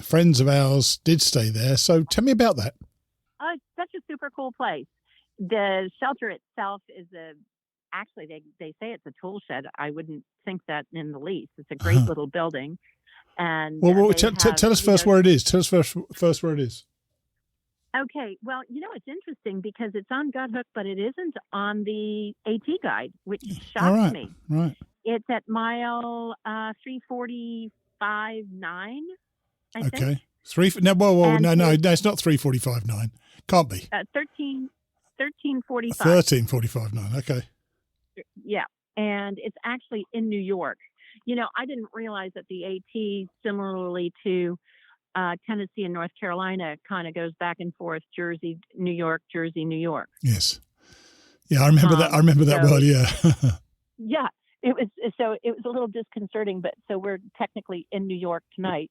friends of ours did stay there. So tell me about that. It's such a super cool place. The shelter itself is actually, they say it's a tool shed. I wouldn't think that in the least. It's a great little building. And tell us first where it is. Tell us first where it is. Okay. Well, it's interesting because it's on Guthook, but it isn't on the AT guide, which shocked me. Right. It's at mile 345.9, I think. Okay. No, it's not 345.9. Can't be. 1345. 1345.9. Okay. Yeah. And it's actually in New York. I didn't realize that the AT, similarly to Tennessee and North Carolina, kind of goes back and forth, Jersey, New York, Jersey, New York. Yes. Yeah, I remember that. I remember that well, yeah. Yeah. It was a little disconcerting, but so we're technically in New York tonight.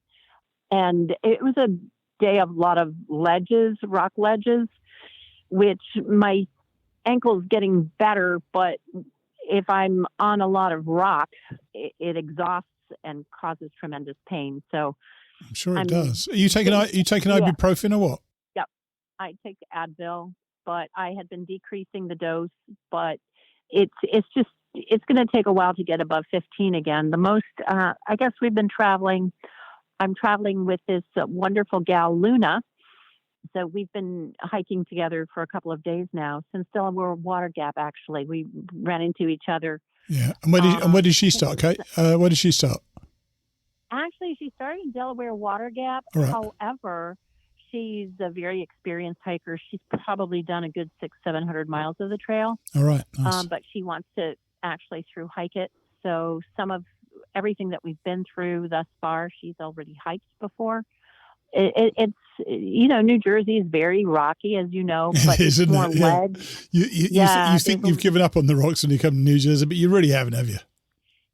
And it was a day of a lot of ledges, rock ledges, which my ankle's getting better, but if I'm on a lot of rock, it exhausts and causes tremendous pain. So I'm sure it does. Are you taking ibuprofen or what? Yep. I take Advil, but I had been decreasing the dose, but it's going to take a while to get above 15 again. The most, I guess we've been traveling. I'm traveling with this wonderful gal, Luna. So we've been hiking together for a couple of days now since Delaware Water Gap. Actually, we ran into each other. Yeah, and where did she start, Kate? Where did she start? Actually, she started in Delaware Water Gap. Right. However, she's a very experienced hiker. She's probably done a good 600-700 miles of the trail. All right, nice. But she wants to actually through hike it. So some of everything that we've been through thus far, she's already hiked before. It's New Jersey is very rocky, as you know, but it's more ledge. You think you've given up on the rocks when you come to New Jersey, but you really haven't, have you?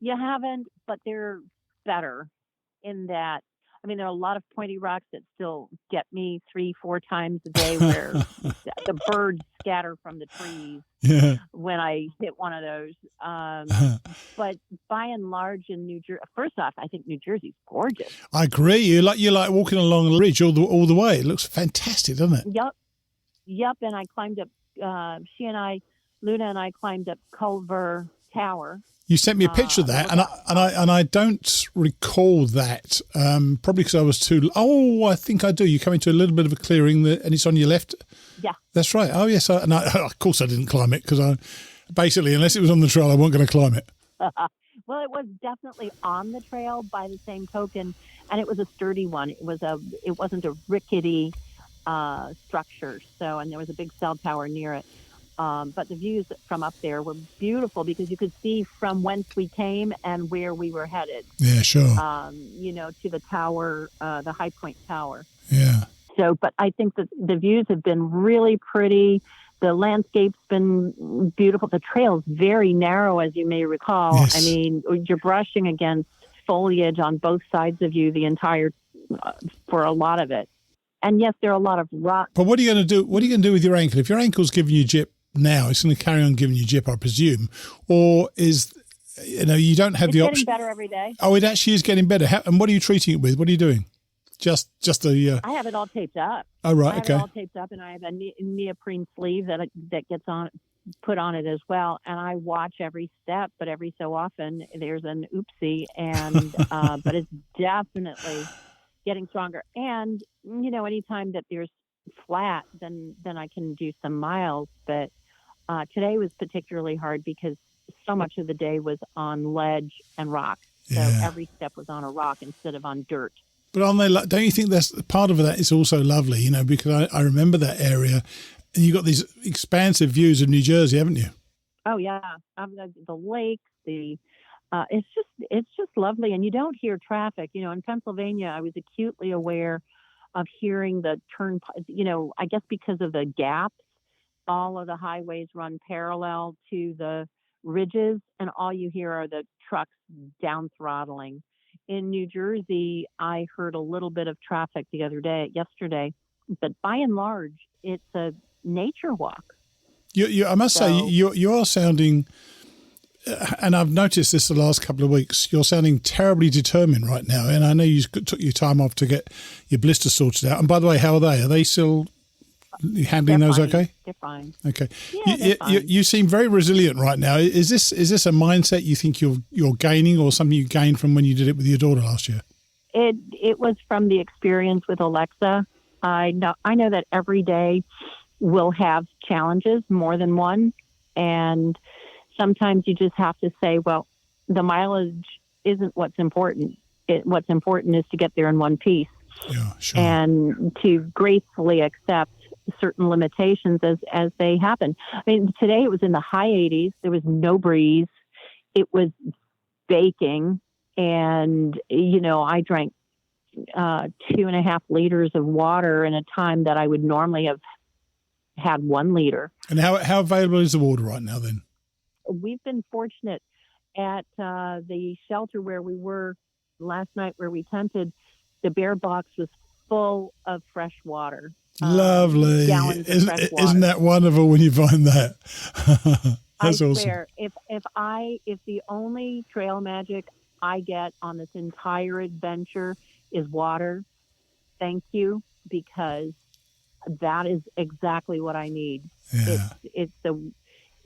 You haven't, but they're better in that. I mean, there are a lot of pointy rocks that still get me 3-4 times a day where the birds scatter from the trees when I hit one of those. But by and large in New Jersey, first off, I think New Jersey's gorgeous. I agree. You like walking along the ridge all the way. It looks fantastic, doesn't it? Yep. And I climbed up, Luna and I climbed up Culver Tower. You sent me a picture of that, and I don't recall that. Probably because I was too. Oh, I think I do. You come into a little bit of a clearing, and it's on your left. Yeah, that's right. Oh, yes. Of course, I didn't climb it because basically, unless it was on the trail, I wasn't going to climb it. Well, it was definitely on the trail by the same token, and it was a sturdy one. It wasn't a rickety structure. So, and there was a big cell tower near it. But the views from up there were beautiful because you could see from whence we came and where we were headed. Yeah, sure. To the tower, the High Point Tower. Yeah. So, but I think that the views have been really pretty. The landscape's been beautiful. The trail's very narrow, as you may recall. Yes. I mean, you're brushing against foliage on both sides of you the entire, for a lot of it. And yes, there are a lot of rocks. But what are you going to do? What are you going to do with your ankle? If your ankle's giving you jip now, it's going to carry on giving you jip, I presume, or is you don't have the option? It's getting better every day. Oh, it actually is getting better. And what are you treating it with? What are you doing? Just the. I have it all taped up. Oh right, okay. I have it all taped up, and I have a neoprene sleeve that gets put on it as well. And I watch every step, but every so often there's an oopsie, and but it's definitely getting stronger. And anytime that there's flat, then I can do some miles. But today was particularly hard because so much of the day was on ledge and rock. So every step was on a rock instead of on dirt. But don't you think that's part of that is also lovely, because I remember that area and you got these expansive views of New Jersey, haven't you? Oh yeah. The lakes, it's just lovely. And you don't hear traffic. In Pennsylvania, I was acutely aware of hearing the I guess because of the gaps, all of the highways run parallel to the ridges, and all you hear are the trucks down throttling. In New Jersey, I heard a little bit of traffic yesterday, but by and large, it's a nature walk. I must say, you are sounding, and I've noticed this the last couple of weeks, you're sounding terribly determined right now. And I know you took your time off to get your blisters sorted out. And by the way, how are they? Are they still handling those okay? They're fine. Okay. Yeah, they're fine. You seem very resilient right now. Is this a mindset you think you're gaining, or something you gained from when you did it with your daughter last year? It was from the experience with Alexa. I know that every day will have challenges, more than one, and sometimes you just have to say, well, the mileage isn't what's important. What's important is to get there in one piece. Yeah, sure. And to gracefully accept certain limitations as they happen. I mean, today it was in the high 80s. There was no breeze. It was baking. And, I drank 2.5 liters of water in a time that I would normally have had 1 liter. And how available is the water right now then? We've been fortunate at the shelter where we were last night, where we tented. The bear box was full of fresh water. Lovely. Gallons of fresh water. Isn't that wonderful when you find that? That's I awesome. swear, if the only trail magic I get on this entire adventure is water. Thank you, because that is exactly what I need. Yeah.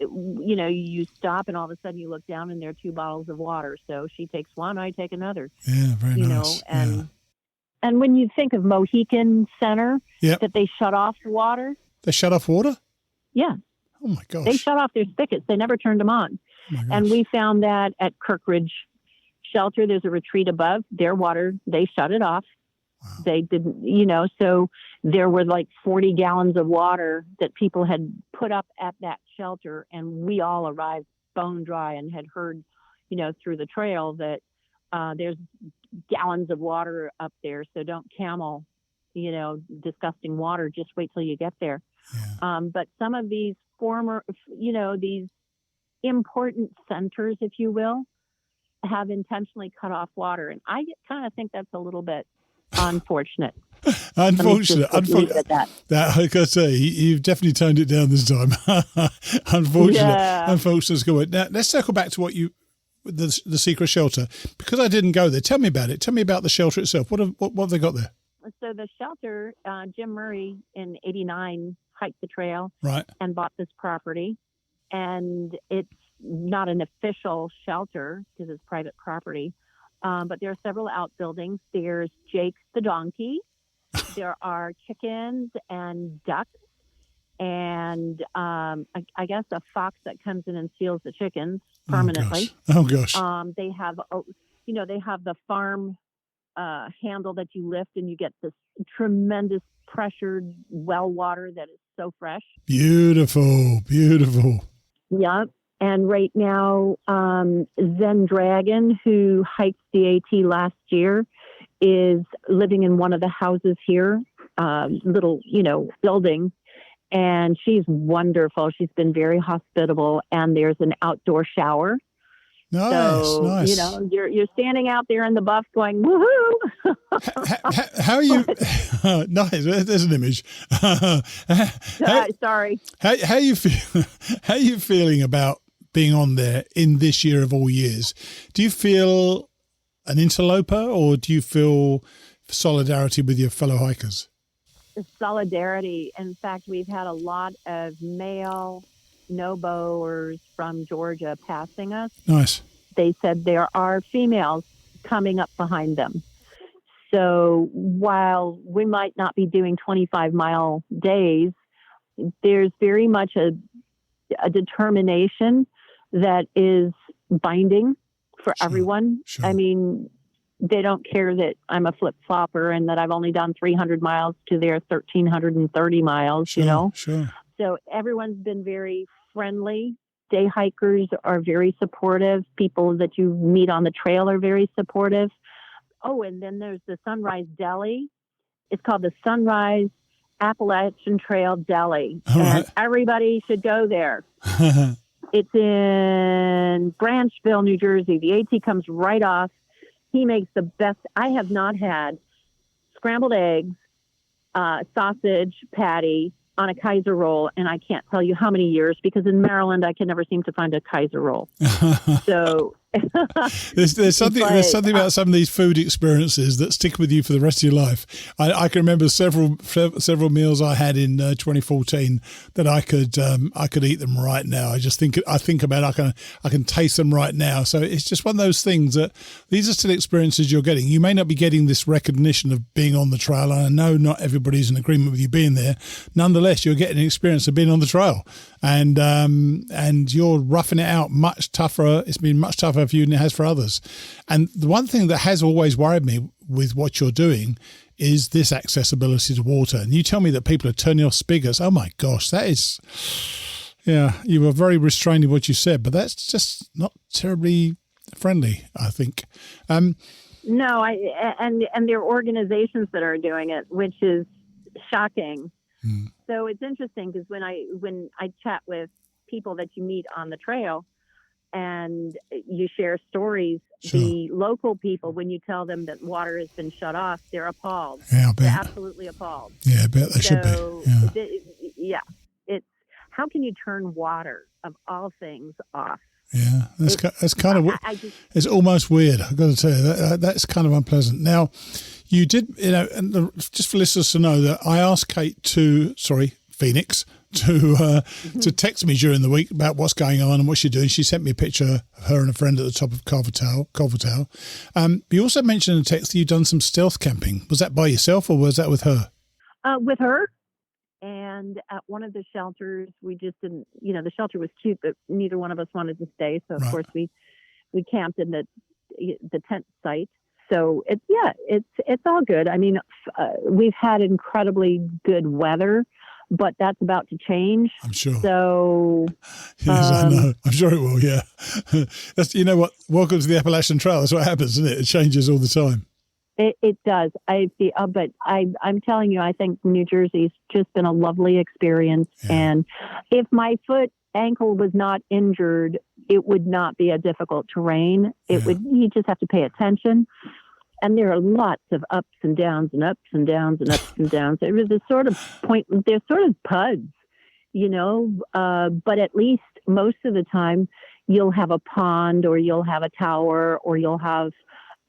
You stop and all of a sudden you look down and there are 2 bottles of water. So she takes one, I take another. Yeah, very nice. And when you think of Mohican Center, Yep. that they shut off the water. They shut off water? Yeah. Oh my gosh. They shut off their spigots. They never turned them on. Oh my gosh. And we found that at Kirkridge Shelter, there's a retreat above. Their water, they shut it off. Wow. They didn't, so there were like 40 gallons of water that people had put up at that shelter. And we all arrived bone dry and had heard, through the trail that there's gallons of water up there. So don't camel, disgusting water. Just wait till you get there. Yeah. But some of these these important centers, if you will, have intentionally cut off water. And I kind of think that's a little bit unfortunate. Unfortunate. That I gotta say, you've definitely toned it down this time. Unfortunate. Yeah. Unfortunate is good. Now let's circle back to the secret shelter, because I didn't go there. Tell me about it. Tell me about the shelter itself. What have they got there? So the shelter, Jim Murray in '89 hiked the trail, right, and bought this property, and it's not an official shelter because it's private property. But there are several outbuildings. There's Jake's the donkey. There are chickens and ducks, and I guess a fox that comes in and steals the chickens permanently. Oh gosh. They have, they have the farm handle that you lift, and you get this tremendous pressured well water that is so fresh. Beautiful. Yep. And right now, Zen Dragon, who hiked the AT last year, is living in one of the houses here, little, building. And she's wonderful. She's been very hospitable. And there's an outdoor shower. Nice. You're standing out there in the buff going, woohoo! How are you? Nice. There's an image. Sorry. How you feel? How are you feeling about being on there in this year of all years? Do you feel an interloper, or do you feel solidarity with your fellow hikers? Solidarity. In fact, we've had a lot of male no-bowers from Georgia passing us. Nice. They said there are females coming up behind them. So while we might not be doing 25-mile days, there's very much a determination that is binding for everyone. Sure. I mean, they don't care that I'm a flip-flopper and that I've only done 300 miles to their 1,330 miles, Sure. So everyone's been very friendly. Day hikers are very supportive. People that you meet on the trail are very supportive. Oh, and then there's the Sunrise Deli. It's called the Sunrise Appalachian Trail Deli. All right. Everybody should go there. It's in Branchville, New Jersey. The AT comes right off. He makes the best. I have not had scrambled eggs, sausage patty on a Kaiser roll, and I can't tell you how many years, because in Maryland I can never seem to find a Kaiser roll. So there's something about some of these food experiences that stick with you for the rest of your life. I can remember several meals I had in 2014 that I could eat them right now. I think about it, I can taste them right now. So it's just one of those things that these are still experiences you're getting. You may not be getting this recognition of being on the trail. And I know not everybody's in agreement with you being there. Nonetheless, you're getting an experience of being on the trail, and you're roughing it out much tougher. It's been much tougher for you than it has for others. And the one thing that has always worried me with what you're doing is this accessibility to water. And you tell me that people are turning off spigots. Oh my gosh, that is, you were very restrained in what you said, but that's just not terribly friendly, I think. No, and there are organizations that are doing it, which is shocking. So it's interesting because when I chat with people that you meet on the trail and you share stories, Sure. The local people, when you tell them that water has been shut off, they're appalled. Yeah, I bet. They're absolutely appalled. Yeah, I bet they should be. Yeah. It's how can you turn water of all things off? Yeah, that's kind of it's almost weird. I've got to tell you that's kind of unpleasant. Now, you did, and just for listeners to know that I asked Phoenix to text me during the week about what's going on and what she's doing. She sent me a picture of her and a friend at the top of Culver Tower. You also mentioned in the text that you've done some stealth camping. Was that by yourself or was that with her? With her. And at one of the shelters, we just didn't, the shelter was cute, but neither one of us wanted to stay. So, of course, we camped in the tent site. So, it's all good. I mean, we've had incredibly good weather, but that's about to change. I'm sure. So, yes, I know. I'm sure it will. Yeah. That's, you know what? Welcome to the Appalachian Trail. That's what happens, isn't it? It changes all the time. It does. But I'm telling you, I think New Jersey's just been a lovely experience. Yeah. And if my ankle was not injured, it would not be a difficult terrain. You just have to pay attention. And there are lots of ups and downs and ups and downs and ups and downs. It was a sort of they're sort of puds, but at least most of the time you'll have a pond or you'll have a tower or you'll have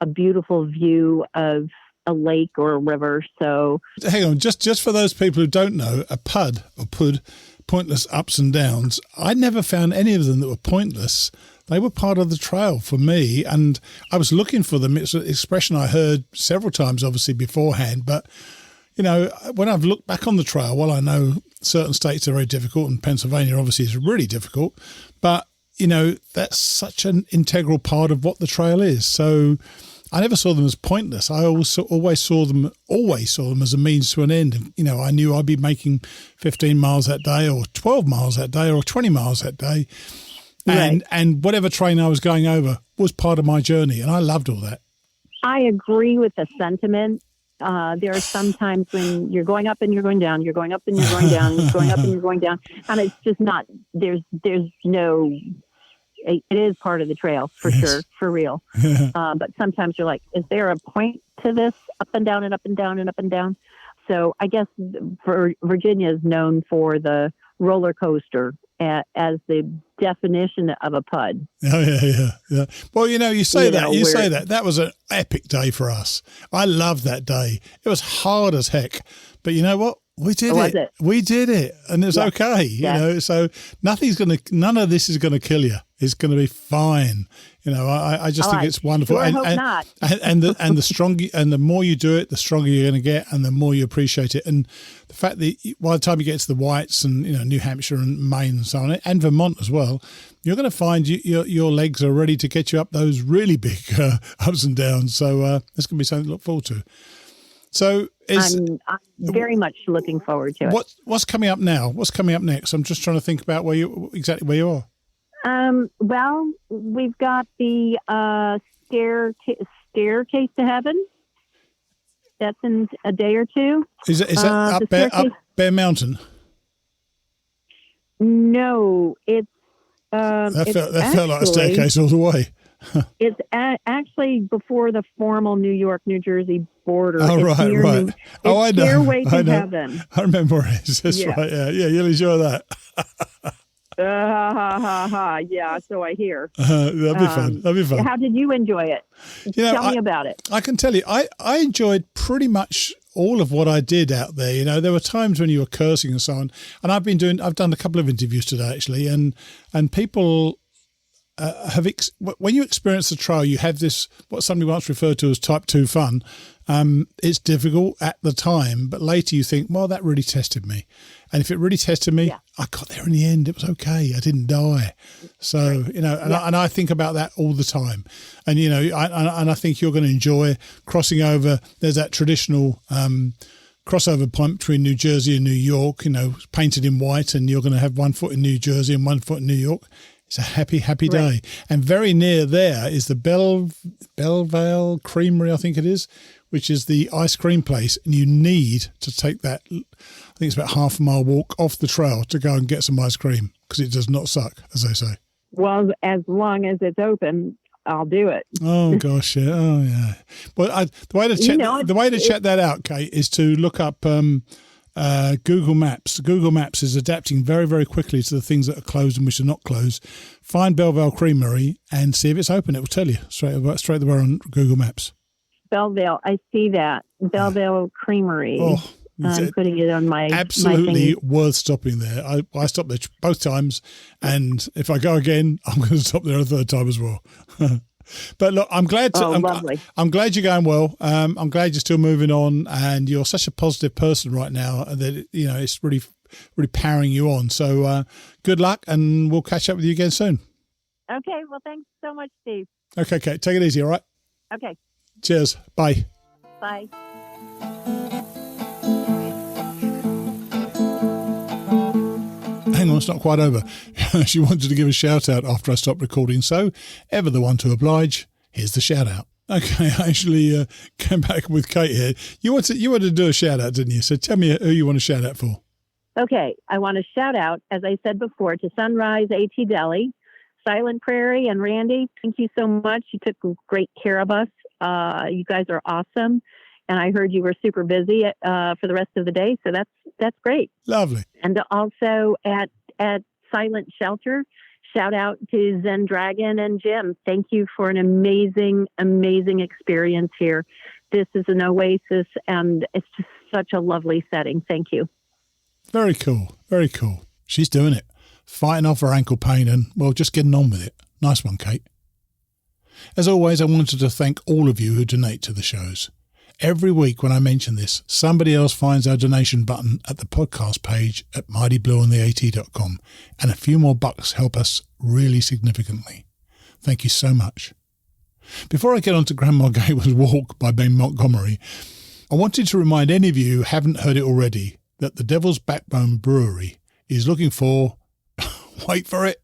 a beautiful view of a lake or a river. So hang on, just for those people who don't know, a pud or pud, pointless ups and downs, I never found any of them that were pointless. They were part of the trail for me, and I was looking for them. It's an expression I heard several times, obviously, beforehand. But, when I've looked back on the trail, while I know certain states are very difficult, and Pennsylvania obviously is really difficult, but, that's such an integral part of what the trail is. So I never saw them as pointless. I always saw them as a means to an end. I knew I'd be making 15 miles that day or 12 miles that day or 20 miles that day. And whatever train I was going over was part of my journey, and I loved all that. I agree with the sentiment. There are some times when you're going up and you're going down, you're going up and you're going down, you're going up and you're going down, and it's just not. There's no. It is part of the trail for sure, for real. But sometimes you're like, is there a point to this? Up and down and up and down and up and down. So I guess Virginia is known for the roller coaster as the definition of a pud. Oh, yeah. Well, you say that. That was an epic day for us. I loved that day. It was hard as heck. But you know what? We did it. We did it. And it's okay, So none of this is going to kill you. It's going to be fine. I just think it's wonderful. Sure, hope not. and the stronger, and the more you do it, the stronger you're going to get, and the more you appreciate it. And the fact that by the time you get to the Whites and New Hampshire and Maine and so on, and Vermont as well, you're going to find your legs are ready to get you up those really big ups and downs. So it's going to be something to look forward to. So I'm very much looking forward to it. What's coming up now? What's coming up next? I'm just trying to think about exactly where you are. Well, we've got the staircase to heaven. That's in a day or two. Is that up Bear Mountain? No, it's that felt like a staircase all the way. It's actually before the formal New York-New Jersey border. Oh, right. I know. Stairway to Heaven. I remember where it is. That's right. Yeah, you'll enjoy that. Yeah, so I hear. That'd be fun. How did you enjoy it? Tell me about it. I can tell you, I enjoyed pretty much all of what I did out there. There were times when you were cursing and so on, and I've done a couple of interviews today actually, and people when you experience the trail, you have this, what somebody once referred to as type 2 fun. It's difficult at the time, but later you think, well, that really tested me. And if it really tested me, I got there in the end. It was okay. I didn't die. So, and I think about that all the time. And, I think you're going to enjoy crossing over. There's that traditional crossover point between New Jersey and New York, painted in white, and you're going to have one foot in New Jersey and one foot in New York. It's a happy, happy day. Right. And very near there is the Bellevale Creamery, I think it is, which is the ice cream place. And you need to take that, I think it's about half a mile walk off the trail to go and get some ice cream, because it does not suck, as they say. Well, as long as it's open, I'll do it. Oh, gosh, yeah. Oh, yeah. Well, the way to check that out, Kate, is to look up Google Maps. Google Maps is adapting very, very quickly to the things that are closed and which are not closed. Find Belleville Creamery and see if it's open. It will tell you straight away on Google Maps. Belleville, I see that. Belleville Creamery. Oh, I'm putting it on my absolutely worth stopping there. I stopped there both times, and if I go again, I'm going to stop there a third time as well. But look, I'm glad I'm glad you're going well. I'm glad you're still moving on, and you're such a positive person right now that it's really, really powering you on. So good luck, and we'll catch up with you again soon. Okay. Well, thanks so much, Steve. Okay, Kate. Take it easy. All right. Okay. Cheers. Bye. Bye. Hang on, it's not quite over. She wanted to give a shout out after I stopped recording, so ever the one to oblige, here's the shout out. Okay, I actually came back with Kate here. You wanted to do a shout out, didn't you? So tell me who you want to shout out for. Okay, I want to shout out, as I said before, to Sunrise AT Deli, Silent Prairie, and Randy. Thank you so much. You took great care of us. You guys are awesome. And I heard you were super busy for the rest of the day, so that's great. Lovely. And also at Silent Shelter, shout out to Zen Dragon and Jim. Thank you for an amazing, amazing experience here. This is an oasis, and it's just such a lovely setting. Thank you. Very cool. Very cool. She's doing it. Fighting off her ankle pain and, well, just getting on with it. Nice one, Kate. As always, I wanted to thank all of you who donate to the shows. Every week when I mention this, somebody else finds our donation button at the podcast page at mightyblueontheat.com, and a few more bucks help us really significantly. Thank you so much. Before I get on to Grandma Gatewood's Walk by Ben Montgomery, I wanted to remind any of you who haven't heard it already that the Devil's Backbone Brewery is looking for, wait for it,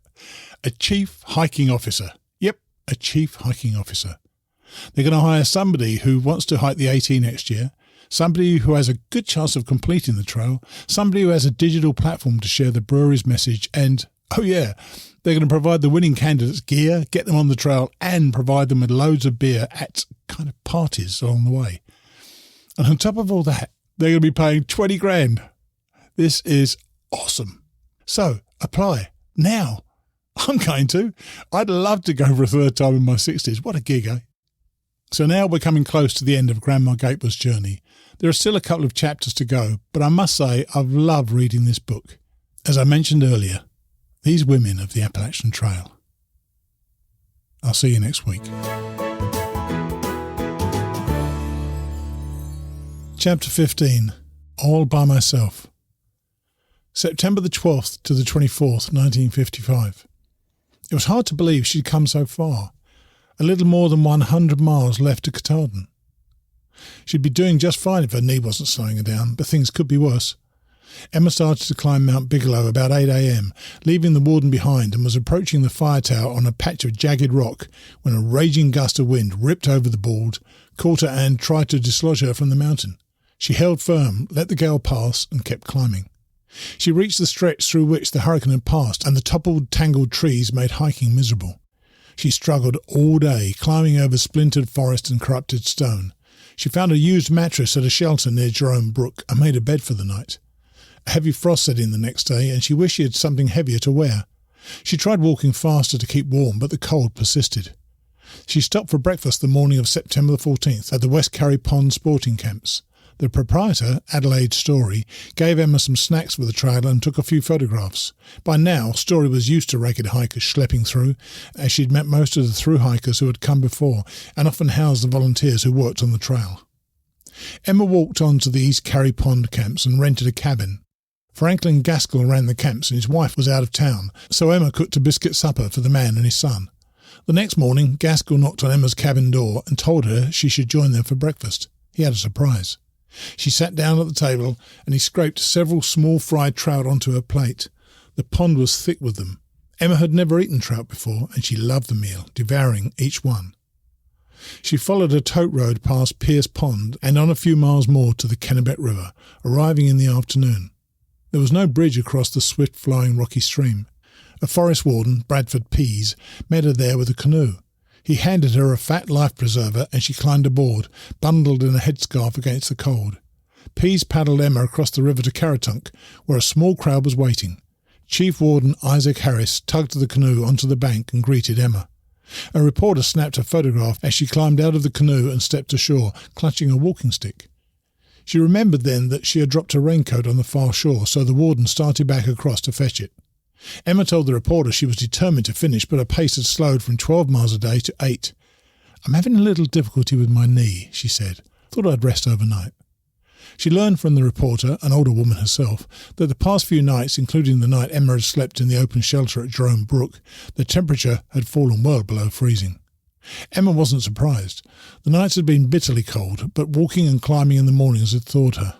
a chief hiking officer. Yep, a chief hiking officer. They're going to hire somebody who wants to hike the AT next year, somebody who has a good chance of completing the trail, somebody who has a digital platform to share the brewery's message, and, oh yeah, they're going to provide the winning candidates gear, get them on the trail, and provide them with loads of beer at kind of parties along the way. And on top of all that, they're going to be paying 20 grand. This is awesome. So, apply now. I'm going to. I'd love to go for a third time in my 60s. What a gig, eh? So now we're coming close to the end of Grandma Gatewood's journey. There are still a couple of chapters to go, but I must say I've loved reading this book. As I mentioned earlier, these women of the Appalachian Trail. I'll see you next week. Chapter 15, All by Myself. September the 12th to the 24th, 1955. It was hard to believe she'd come so far. A little more than 100 miles left to Katahdin. She'd be doing just fine if her knee wasn't slowing her down, but things could be worse. Emma started to climb Mount Bigelow about 8 a.m., leaving the warden behind, and was approaching the fire tower on a patch of jagged rock when a raging gust of wind ripped over the board, caught her and tried to dislodge her from the mountain. She held firm, let the gale pass, and kept climbing. She reached the stretch through which the hurricane had passed, and the toppled, tangled trees made hiking miserable. She struggled all day, climbing over splintered forest and corrupted stone. She found a used mattress at a shelter near Jerome Brook and made a bed for the night. A heavy frost set in the next day, and she wished she had something heavier to wear. She tried walking faster to keep warm, but the cold persisted. She stopped for breakfast the morning of September the 14th at the West Carry Pond sporting camps. The proprietor, Adelaide Story, gave Emma some snacks for the trail and took a few photographs. By now, Story was used to ragged hikers schlepping through, as she'd met most of the through hikers who had come before and often housed the volunteers who worked on the trail. Emma walked on to the East Carry Pond camps and rented a cabin. Franklin Gaskell ran the camps and his wife was out of town, so Emma cooked a biscuit supper for the man and his son. The next morning, Gaskell knocked on Emma's cabin door and told her she should join them for breakfast. He had a surprise. She sat down at the table and he scraped several small fried trout onto her plate. The pond was thick with them. Emma had never eaten trout before and she loved the meal, devouring each one. She followed a tote road past Pierce Pond and on a few miles more to the Kennebec River, arriving in the afternoon. There was no bridge across the swift-flowing rocky stream. A forest warden, Bradford Pease, met her there with a canoe. He handed her a fat life preserver and she climbed aboard, bundled in a headscarf against the cold. Pease paddled Emma across the river to Caratunk, where a small crowd was waiting. Chief Warden Isaac Harris tugged the canoe onto the bank and greeted Emma. A reporter snapped a photograph as she climbed out of the canoe and stepped ashore, clutching a walking stick. She remembered then that she had dropped her raincoat on the far shore, so the warden started back across to fetch it. Emma told the reporter she was determined to finish, but her pace had slowed from 12 miles a day to 8. "I'm having a little difficulty with my knee," she said. "Thought I'd rest overnight." She learned from the reporter, an older woman herself, that the past few nights, including the night Emma had slept in the open shelter at Jerome Brook, the temperature had fallen well below freezing. Emma wasn't surprised. The nights had been bitterly cold, but walking and climbing in the mornings had thawed her.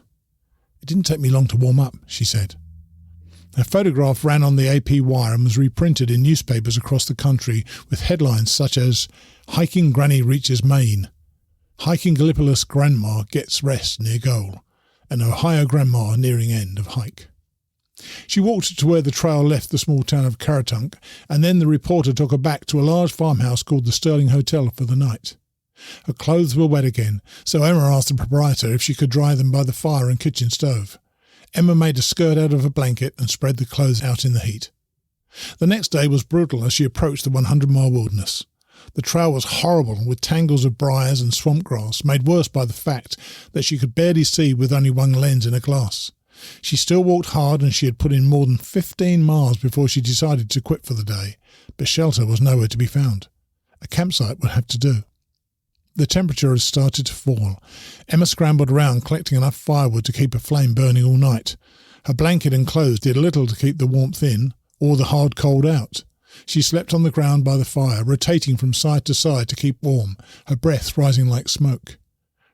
"It didn't take me long to warm up," she said. Her photograph ran on the AP wire and was reprinted in newspapers across the country with headlines such as "Hiking Granny Reaches Maine," "Hiking Gallipolis Grandma Gets Rest Near Goal," and "Ohio Grandma Nearing End of Hike." She walked to where the trail left the small town of Caratunk, and then the reporter took her back to a large farmhouse called the Sterling Hotel for the night. Her clothes were wet again, so Emma asked the proprietor if she could dry them by the fire and kitchen stove. Emma made a skirt out of a blanket and spread the clothes out in the heat. The next day was brutal as she approached the 100-mile wilderness. The trail was horrible, with tangles of briars and swamp grass, made worse by the fact that she could barely see with only one lens in a glass. She still walked hard, and she had put in more than 15 miles before she decided to quit for the day, but shelter was nowhere to be found. A campsite would have to do. The temperature had started to fall. Emma scrambled around, collecting enough firewood to keep a flame burning all night. Her blanket and clothes did little to keep the warmth in, or the hard cold out. She slept on the ground by the fire, rotating from side to side to keep warm, her breath rising like smoke.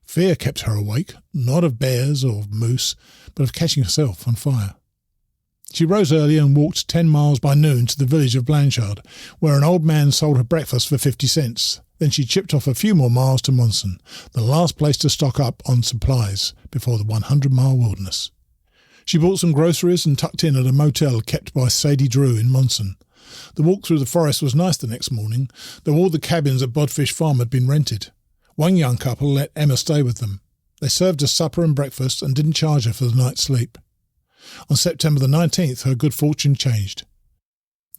Fear kept her awake, not of bears or moose, but of catching herself on fire. She rose early and walked 10 miles by noon to the village of Blanchard, where an old man sold her breakfast for 50 cents. Then she chipped off a few more miles to Monson, the last place to stock up on supplies before the 100-mile wilderness. She bought some groceries and tucked in at a motel kept by Sadie Drew in Monson. The walk through the forest was nice the next morning, though all the cabins at Bodfish Farm had been rented. One young couple let Emma stay with them. They served her supper and breakfast and didn't charge her for the night's sleep. On September the 19th, her good fortune changed.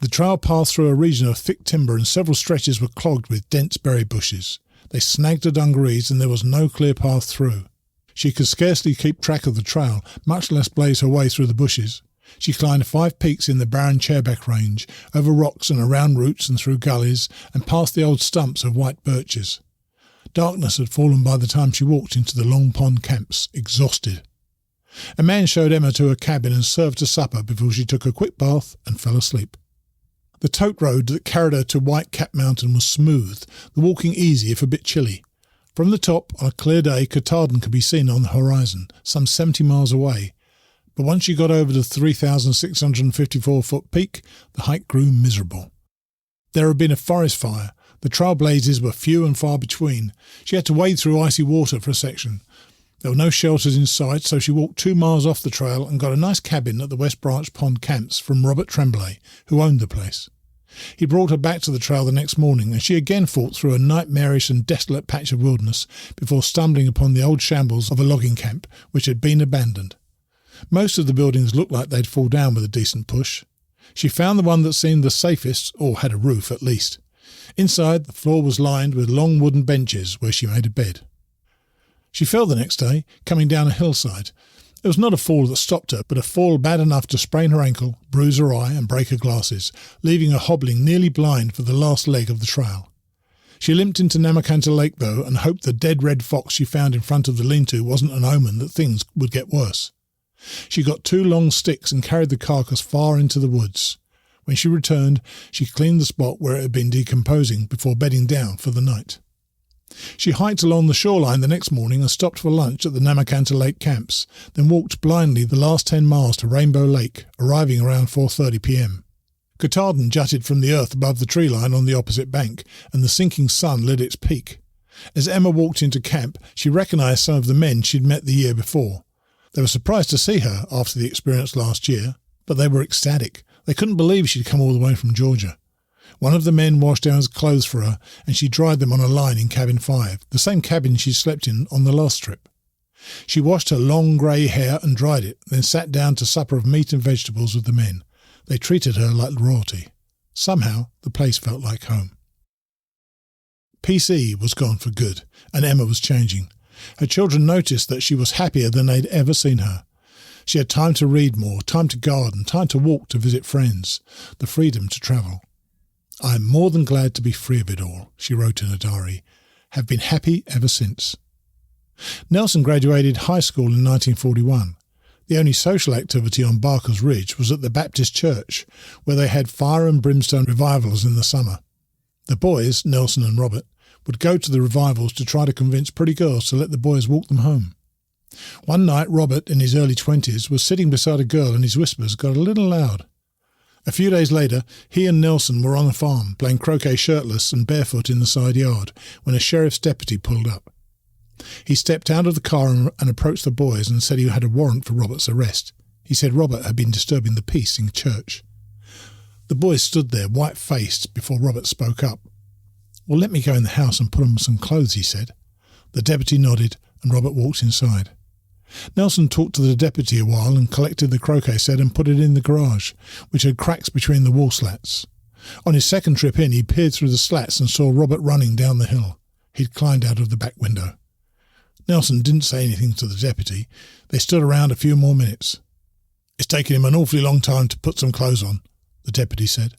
The trail passed through a region of thick timber and several stretches were clogged with dense berry bushes. They snagged her dungarees and there was no clear path through. She could scarcely keep track of the trail, much less blaze her way through the bushes. She climbed 5 peaks in the barren Chairback Range, over rocks and around roots and through gullies, and past the old stumps of white birches. Darkness had fallen by the time she walked into the Long Pond camps, exhausted. A man showed Emma to her cabin and served her supper before she took a quick bath and fell asleep. The tote road that carried her to White Cap Mountain was smooth, the walking easy if a bit chilly. From the top, on a clear day, Katahdin could be seen on the horizon, some 70 miles away. But once she got over the 3,654-foot peak, the hike grew miserable. There had been a forest fire. The trail blazes were few and far between. She had to wade through icy water for a section. There were no shelters in sight, so she walked 2 miles off the trail and got a nice cabin at the West Branch Pond Camps from Robert Tremblay, who owned the place. He brought her back to the trail the next morning, and she again fought through a nightmarish and desolate patch of wilderness before stumbling upon the old shambles of a logging camp, which had been abandoned. Most of the buildings looked like they'd fall down with a decent push. She found the one that seemed the safest, or had a roof at least. Inside, the floor was lined with long wooden benches where she made a bed. She fell the next day, coming down a hillside. It was not a fall that stopped her, but a fall bad enough to sprain her ankle, bruise her eye and break her glasses, leaving her hobbling nearly blind for the last leg of the trail. She limped into Namakanta Lake, though, and hoped the dead red fox she found in front of the lean-to wasn't an omen that things would get worse. She got 2 long sticks and carried the carcass far into the woods. When she returned, she cleaned the spot where it had been decomposing before bedding down for the night. She hiked along the shoreline the next morning and stopped for lunch at the Namakanta Lake camps, then walked blindly the last 10 miles to Rainbow Lake, arriving around 4:30 p.m. Katahdin jutted from the earth above the tree line on the opposite bank, and the sinking sun lit its peak. As Emma walked into camp, she recognised some of the men she'd met the year before. They were surprised to see her after the experience last year, but they were ecstatic. They couldn't believe she'd come all the way from Georgia. One of the men washed down his clothes for her, and she dried them on a line in cabin 5, the same cabin she'd slept in on the last trip. She washed her long grey hair and dried it, then sat down to supper of meat and vegetables with the men. They treated her like royalty. Somehow, the place felt like home. PC was gone for good, and Emma was changing. Her children noticed that she was happier than they'd ever seen her. She had time to read more, time to garden, time to walk to visit friends, the freedom to travel. "I am more than glad to be free of it all," she wrote in a diary. "Have been happy ever since." Nelson graduated high school in 1941. The only social activity on Barker's Ridge was at the Baptist church, where they had fire and brimstone revivals in the summer. The boys, Nelson and Robert, would go to the revivals to try to convince pretty girls to let the boys walk them home. One night, Robert, in his early 20s, was sitting beside a girl and his whispers got a little loud. A few days later, he and Nelson were on the farm, playing croquet shirtless and barefoot in the side yard, when a sheriff's deputy pulled up. He stepped out of the car and approached the boys and said he had a warrant for Robert's arrest. He said Robert had been disturbing the peace in church. The boys stood there, white-faced, before Robert spoke up. "Well, let me go in the house and put on some clothes," he said. The deputy nodded, and Robert walked inside. Nelson talked to the deputy a while and collected the croquet set and put it in the garage, which had cracks between the wall slats. On his second trip in, he peered through the slats and saw Robert running down the hill. He'd climbed out of the back window. Nelson didn't say anything to the deputy. They stood around a few more minutes. "It's taken him an awfully long time to put some clothes on," the deputy said.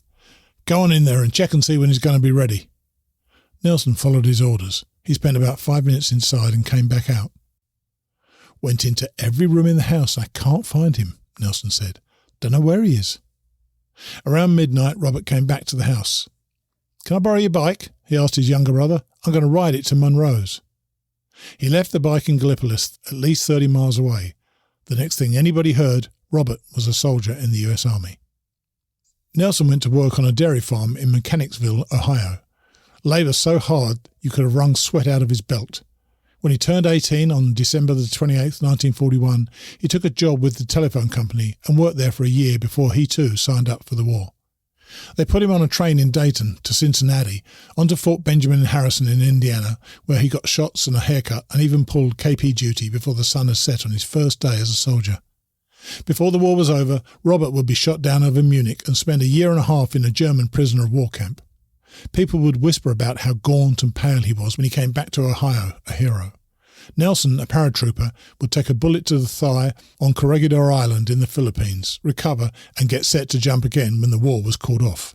"Go on in there and check and see when he's going to be ready." Nelson followed his orders. He spent about 5 minutes inside and came back out. "Went into every room in the house. I can't find him," Nelson said. "Don't know where he is." Around midnight, Robert came back to the house. "Can I borrow your bike?" he asked his younger brother. "I'm going to ride it to Monroe's." He left the bike in Gallipolis, at least 30 miles away. The next thing anybody heard, Robert was a soldier in the U.S. Army. Nelson went to work on a dairy farm in Mechanicsville, Ohio. Labour so hard you could have wrung sweat out of his belt. When he turned 18 on December the 28th, 1941, he took a job with the telephone company and worked there for a year before he too signed up for the war. They put him on a train in Dayton to Cincinnati, onto Fort Benjamin and Harrison in Indiana, where he got shots and a haircut and even pulled KP duty before the sun had set on his first day as a soldier. Before the war was over, Robert would be shot down over Munich and spend a year and a half in a German prisoner of war camp. People would whisper about how gaunt and pale he was when he came back to Ohio, a hero. Nelson, a paratrooper, would take a bullet to the thigh on Corregidor Island in the Philippines, recover and get set to jump again when the war was called off.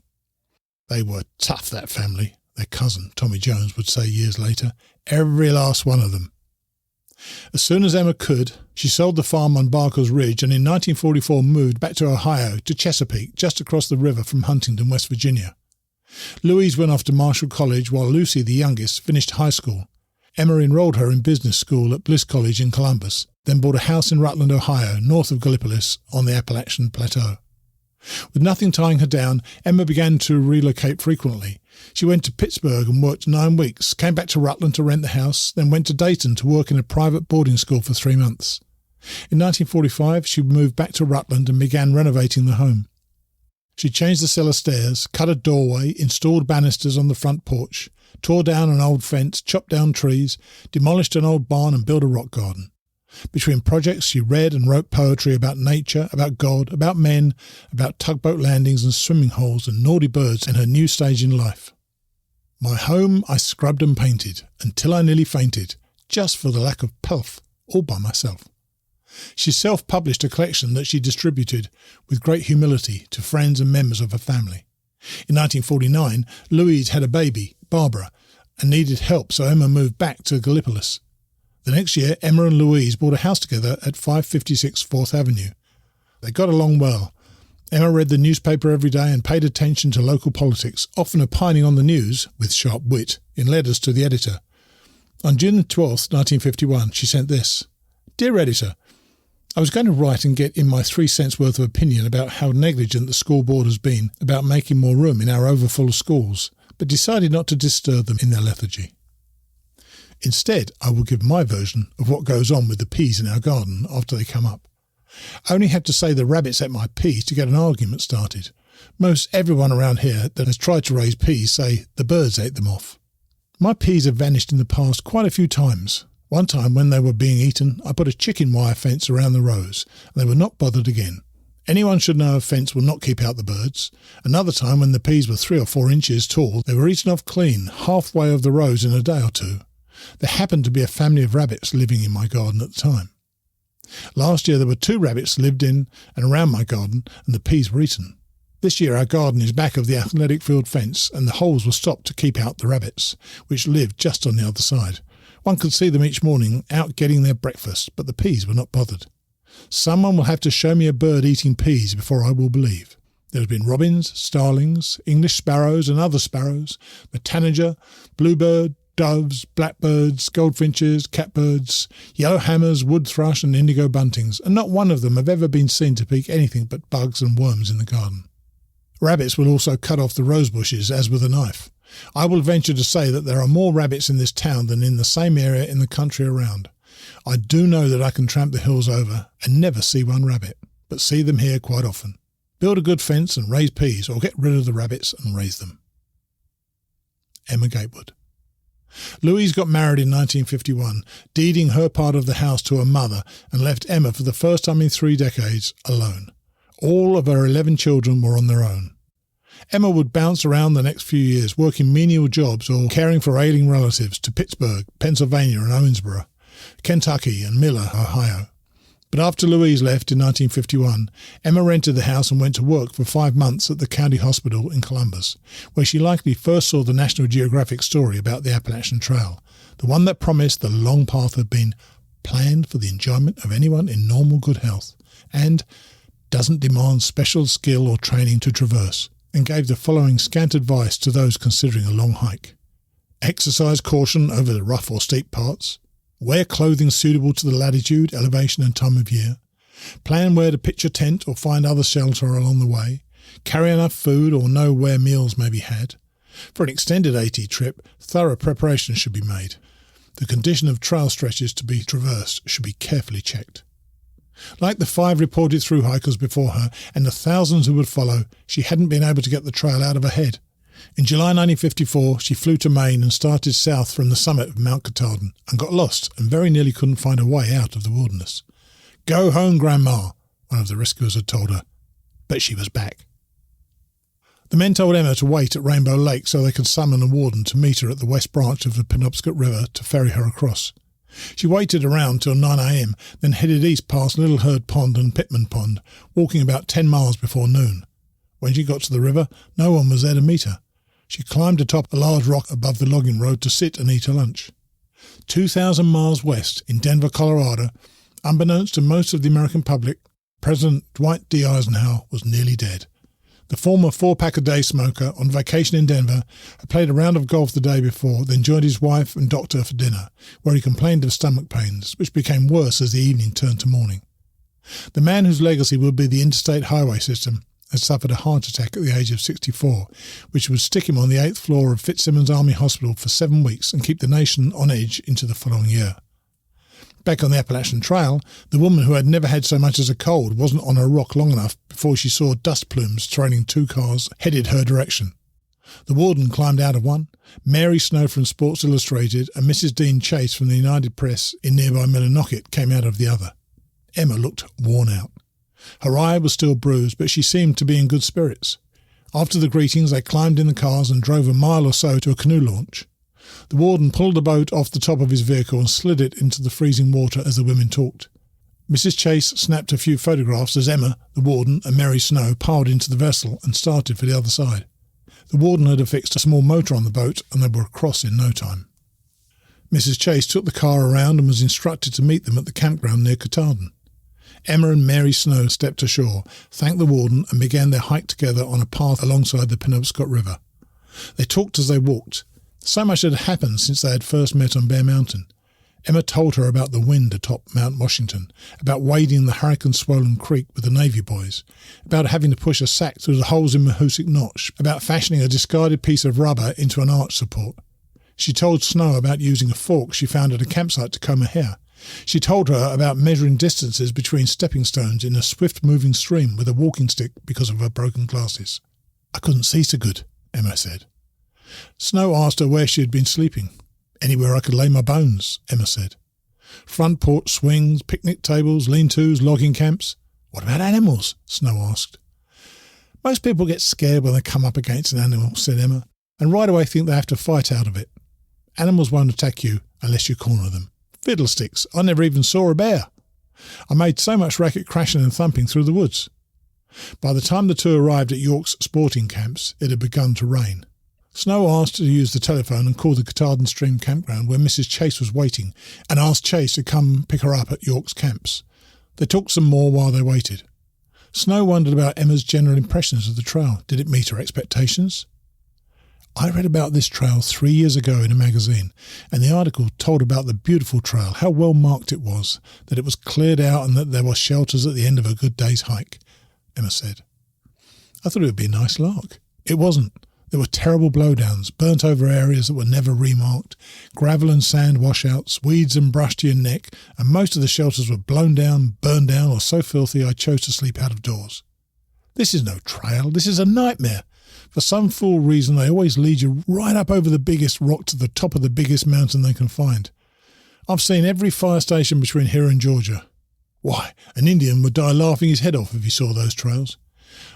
They were tough, that family, their cousin, Tommy Jones, would say years later. Every last one of them. As soon as Emma could, she sold the farm on Barker's Ridge and in 1944 moved back to Ohio, to Chesapeake, just across the river from Huntington, West Virginia. Louise went off to Marshall College while Lucy, the youngest, finished high school. Emma enrolled her in business school at Bliss College in Columbus, then bought a house in Rutland, Ohio, north of Gallipolis, on the Appalachian Plateau. With nothing tying her down, Emma began to relocate frequently. She went to Pittsburgh and worked 9 weeks, came back to Rutland to rent the house, then went to Dayton to work in a private boarding school for 3 months. In 1945, she moved back to Rutland and began renovating the home. She changed the cellar stairs, cut a doorway, installed banisters on the front porch, tore down an old fence, chopped down trees, demolished an old barn and built a rock garden. Between projects, she read and wrote poetry about nature, about God, about men, about tugboat landings and swimming holes and naughty birds in her new stage in life. "My home I scrubbed and painted, until I nearly fainted, just for the lack of pelf, all by myself." She self-published a collection that she distributed with great humility to friends and members of her family. In 1949, Louise had a baby, Barbara, and needed help, so Emma moved back to Gallipolis. The next year, Emma and Louise bought a house together at 556 4th Avenue. They got along well. Emma read the newspaper every day and paid attention to local politics, often opining on the news, with sharp wit, in letters to the editor. On June 12, 1951, she sent this: "Dear Editor, I was going to write and get in my 3 cents worth of opinion about how negligent the school board has been about making more room in our overfull schools, but decided not to disturb them in their lethargy. Instead, I will give my version of what goes on with the peas in our garden after they come up. I only have to say the rabbits ate my peas to get an argument started. Most everyone around here that has tried to raise peas say the birds ate them off. My peas have vanished in the past quite a few times. One time when they were being eaten, I put a chicken wire fence around the rows, and they were not bothered again. Anyone should know a fence will not keep out the birds. Another time when the peas were 3 or 4 inches tall, they were eaten off clean, halfway of the rows in a day or two. There happened to be a family of rabbits living in my garden at the time. Last year there were 2 rabbits lived in and around my garden, and the peas were eaten. This year our garden is back of the athletic field fence, and the holes were stopped to keep out the rabbits, which lived just on the other side. One could see them each morning out getting their breakfast, but the peas were not bothered. Someone will have to show me a bird eating peas before I will believe. There have been robins, starlings, English sparrows and other sparrows, the tanager, bluebird, doves, blackbirds, goldfinches, catbirds, yellow hammers, wood thrush and indigo buntings, and not one of them have ever been seen to pick anything but bugs and worms in the garden. Rabbits will also cut off the rose bushes as with a knife. I will venture to say that there are more rabbits in this town than in the same area in the country around. I do know that I can tramp the hills over and never see one rabbit, but see them here quite often. Build a good fence and raise peas, or get rid of the rabbits and raise them. Emma Gatewood. Louise got married in 1951, deeding her part of the house to her mother, and left Emma for the first time in 3 decades alone. All of her 11 children were on their own. Emma would bounce around the next few years, working menial jobs or caring for ailing relatives to Pittsburgh, Pennsylvania and Owensboro, Kentucky and Miller, Ohio. But after Louise left in 1951, Emma rented the house and went to work for 5 months at the county hospital in Columbus, where she likely first saw the National Geographic story about the Appalachian Trail, the one that promised the long path had been planned for the enjoyment of anyone in normal good health and doesn't demand special skill or training to traverse, and gave the following scant advice to those considering a long hike. Exercise caution over the rough or steep parts. Wear clothing suitable to the latitude, elevation and time of year. Plan where to pitch a tent or find other shelter along the way. Carry enough food or know where meals may be had. For an extended AT trip, thorough preparation should be made. The condition of trail stretches to be traversed should be carefully checked. Like the 5 reported through hikers before her and the thousands who would follow, she hadn't been able to get the trail out of her head. In July 1954, she flew to Maine and started south from the summit of Mount Katahdin and got lost and very nearly couldn't find a way out of the wilderness. "Go home, Grandma," one of the rescuers had told her, but she was back. The men told Emma to wait at Rainbow Lake so they could summon a warden to meet her at the west branch of the Penobscot River to ferry her across. She waited around till 9 a.m., then headed east past Little Herd Pond and Pittman Pond, walking about 10 miles before noon. When she got to the river, no one was there to meet her. She climbed atop a large rock above the logging road to sit and eat her lunch. 2,000 miles west, in Denver, Colorado, unbeknownst to most of the American public, President Dwight D. Eisenhower was nearly dead. The former 4-pack-a-day smoker, on vacation in Denver, had played a round of golf the day before, then joined his wife and doctor for dinner, where he complained of stomach pains, which became worse as the evening turned to morning. The man whose legacy would be the interstate highway system had suffered a heart attack at the age of 64, which would stick him on the 8th floor of Fitzsimmons Army Hospital for 7 weeks and keep the nation on edge into the following year. Back on the Appalachian Trail, the woman who had never had so much as a cold wasn't on her rock long enough before she saw dust plumes trailing 2 cars headed her direction. The warden climbed out of one, Mary Snow from Sports Illustrated and Mrs. Dean Chase from the United Press in nearby Millinocket came out of the other. Emma looked worn out. Her eye was still bruised, but she seemed to be in good spirits. After the greetings, they climbed in the cars and drove a mile or so to a canoe launch. The warden pulled the boat off the top of his vehicle and slid it into the freezing water as the women talked. Mrs. Chase snapped a few photographs as Emma, the warden, and Mary Snow piled into the vessel and started for the other side. The warden had affixed a small motor on the boat, and they were across in no time. Mrs. Chase took the car around and was instructed to meet them at the campground near Katahdin. Emma and Mary Snow stepped ashore, thanked the warden, and began their hike together on a path alongside the Penobscot River. They talked as they walked. So much had happened since they had first met on Bear Mountain. Emma told her about the wind atop Mount Washington, about wading the hurricane-swollen creek with the Navy boys, about having to push a sack through the holes in Mahoosic Notch, about fashioning a discarded piece of rubber into an arch support. She told Snow about using a fork she found at a campsite to comb her hair. She told her about measuring distances between stepping stones in a swift-moving stream with a walking stick because of her broken glasses. "I couldn't see so good," Emma said. Snow asked her where she had been sleeping. "Anywhere I could lay my bones," Emma said. Front porch swings, picnic tables, lean-tos, logging camps. What about animals? Snow asked. Most people get scared when they come up against an animal, said Emma, and right away think they have to fight out of it. Animals won't attack you unless you corner them. Fiddlesticks, I never even saw a bear. I made so much racket crashing and thumping through the woods. By the time the two arrived at York's sporting camps, it had begun to rain. Snow asked to use the telephone and call the Katahdin Stream campground where Mrs. Chase was waiting and asked Chase to come pick her up at York's camps. They talked some more while they waited. Snow wondered about Emma's general impressions of the trail. Did it meet her expectations? I read about this trail 3 years ago in a magazine, and the article told about the beautiful trail, how well marked it was, that it was cleared out and that there were shelters at the end of a good day's hike, Emma said. I thought it would be a nice lark. It wasn't. There were terrible blowdowns, burnt over areas that were never remarked, gravel and sand washouts, weeds and brush to your neck, and most of the shelters were blown down, burned down, or so filthy I chose to sleep out of doors. This is no trail. This is a nightmare. For some fool reason, they always lead you right up over the biggest rock to the top of the biggest mountain they can find. I've seen every fire station between here and Georgia. Why, an Indian would die laughing his head off if he saw those trails.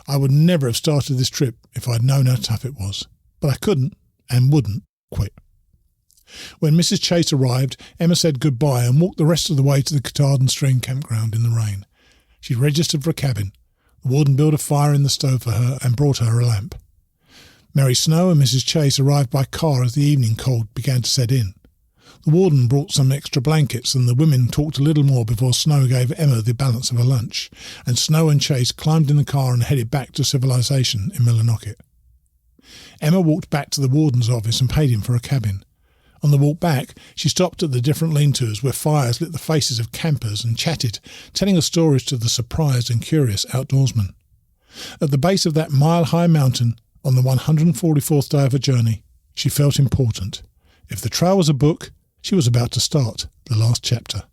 I would never have started this trip if I'd known how tough it was. But I couldn't and wouldn't quit. When Mrs. Chase arrived, Emma said goodbye and walked the rest of the way to the Katahdin Stream campground in the rain. She registered for a cabin. The warden built a fire in the stove for her and brought her a lamp. Mary Snow and Mrs. Chase arrived by car as the evening cold began to set in. The warden brought some extra blankets and the women talked a little more before Snow gave Emma the balance of her lunch, and Snow and Chase climbed in the car and headed back to civilization in Millinocket. Emma walked back to the warden's office and paid him for a cabin. On the walk back, she stopped at the different lean-tos where fires lit the faces of campers and chatted, telling her stories to the surprised and curious outdoorsmen. At the base of that mile-high mountain, on the 144th day of her journey, she felt important. If the trail was a book, she was about to start the last chapter.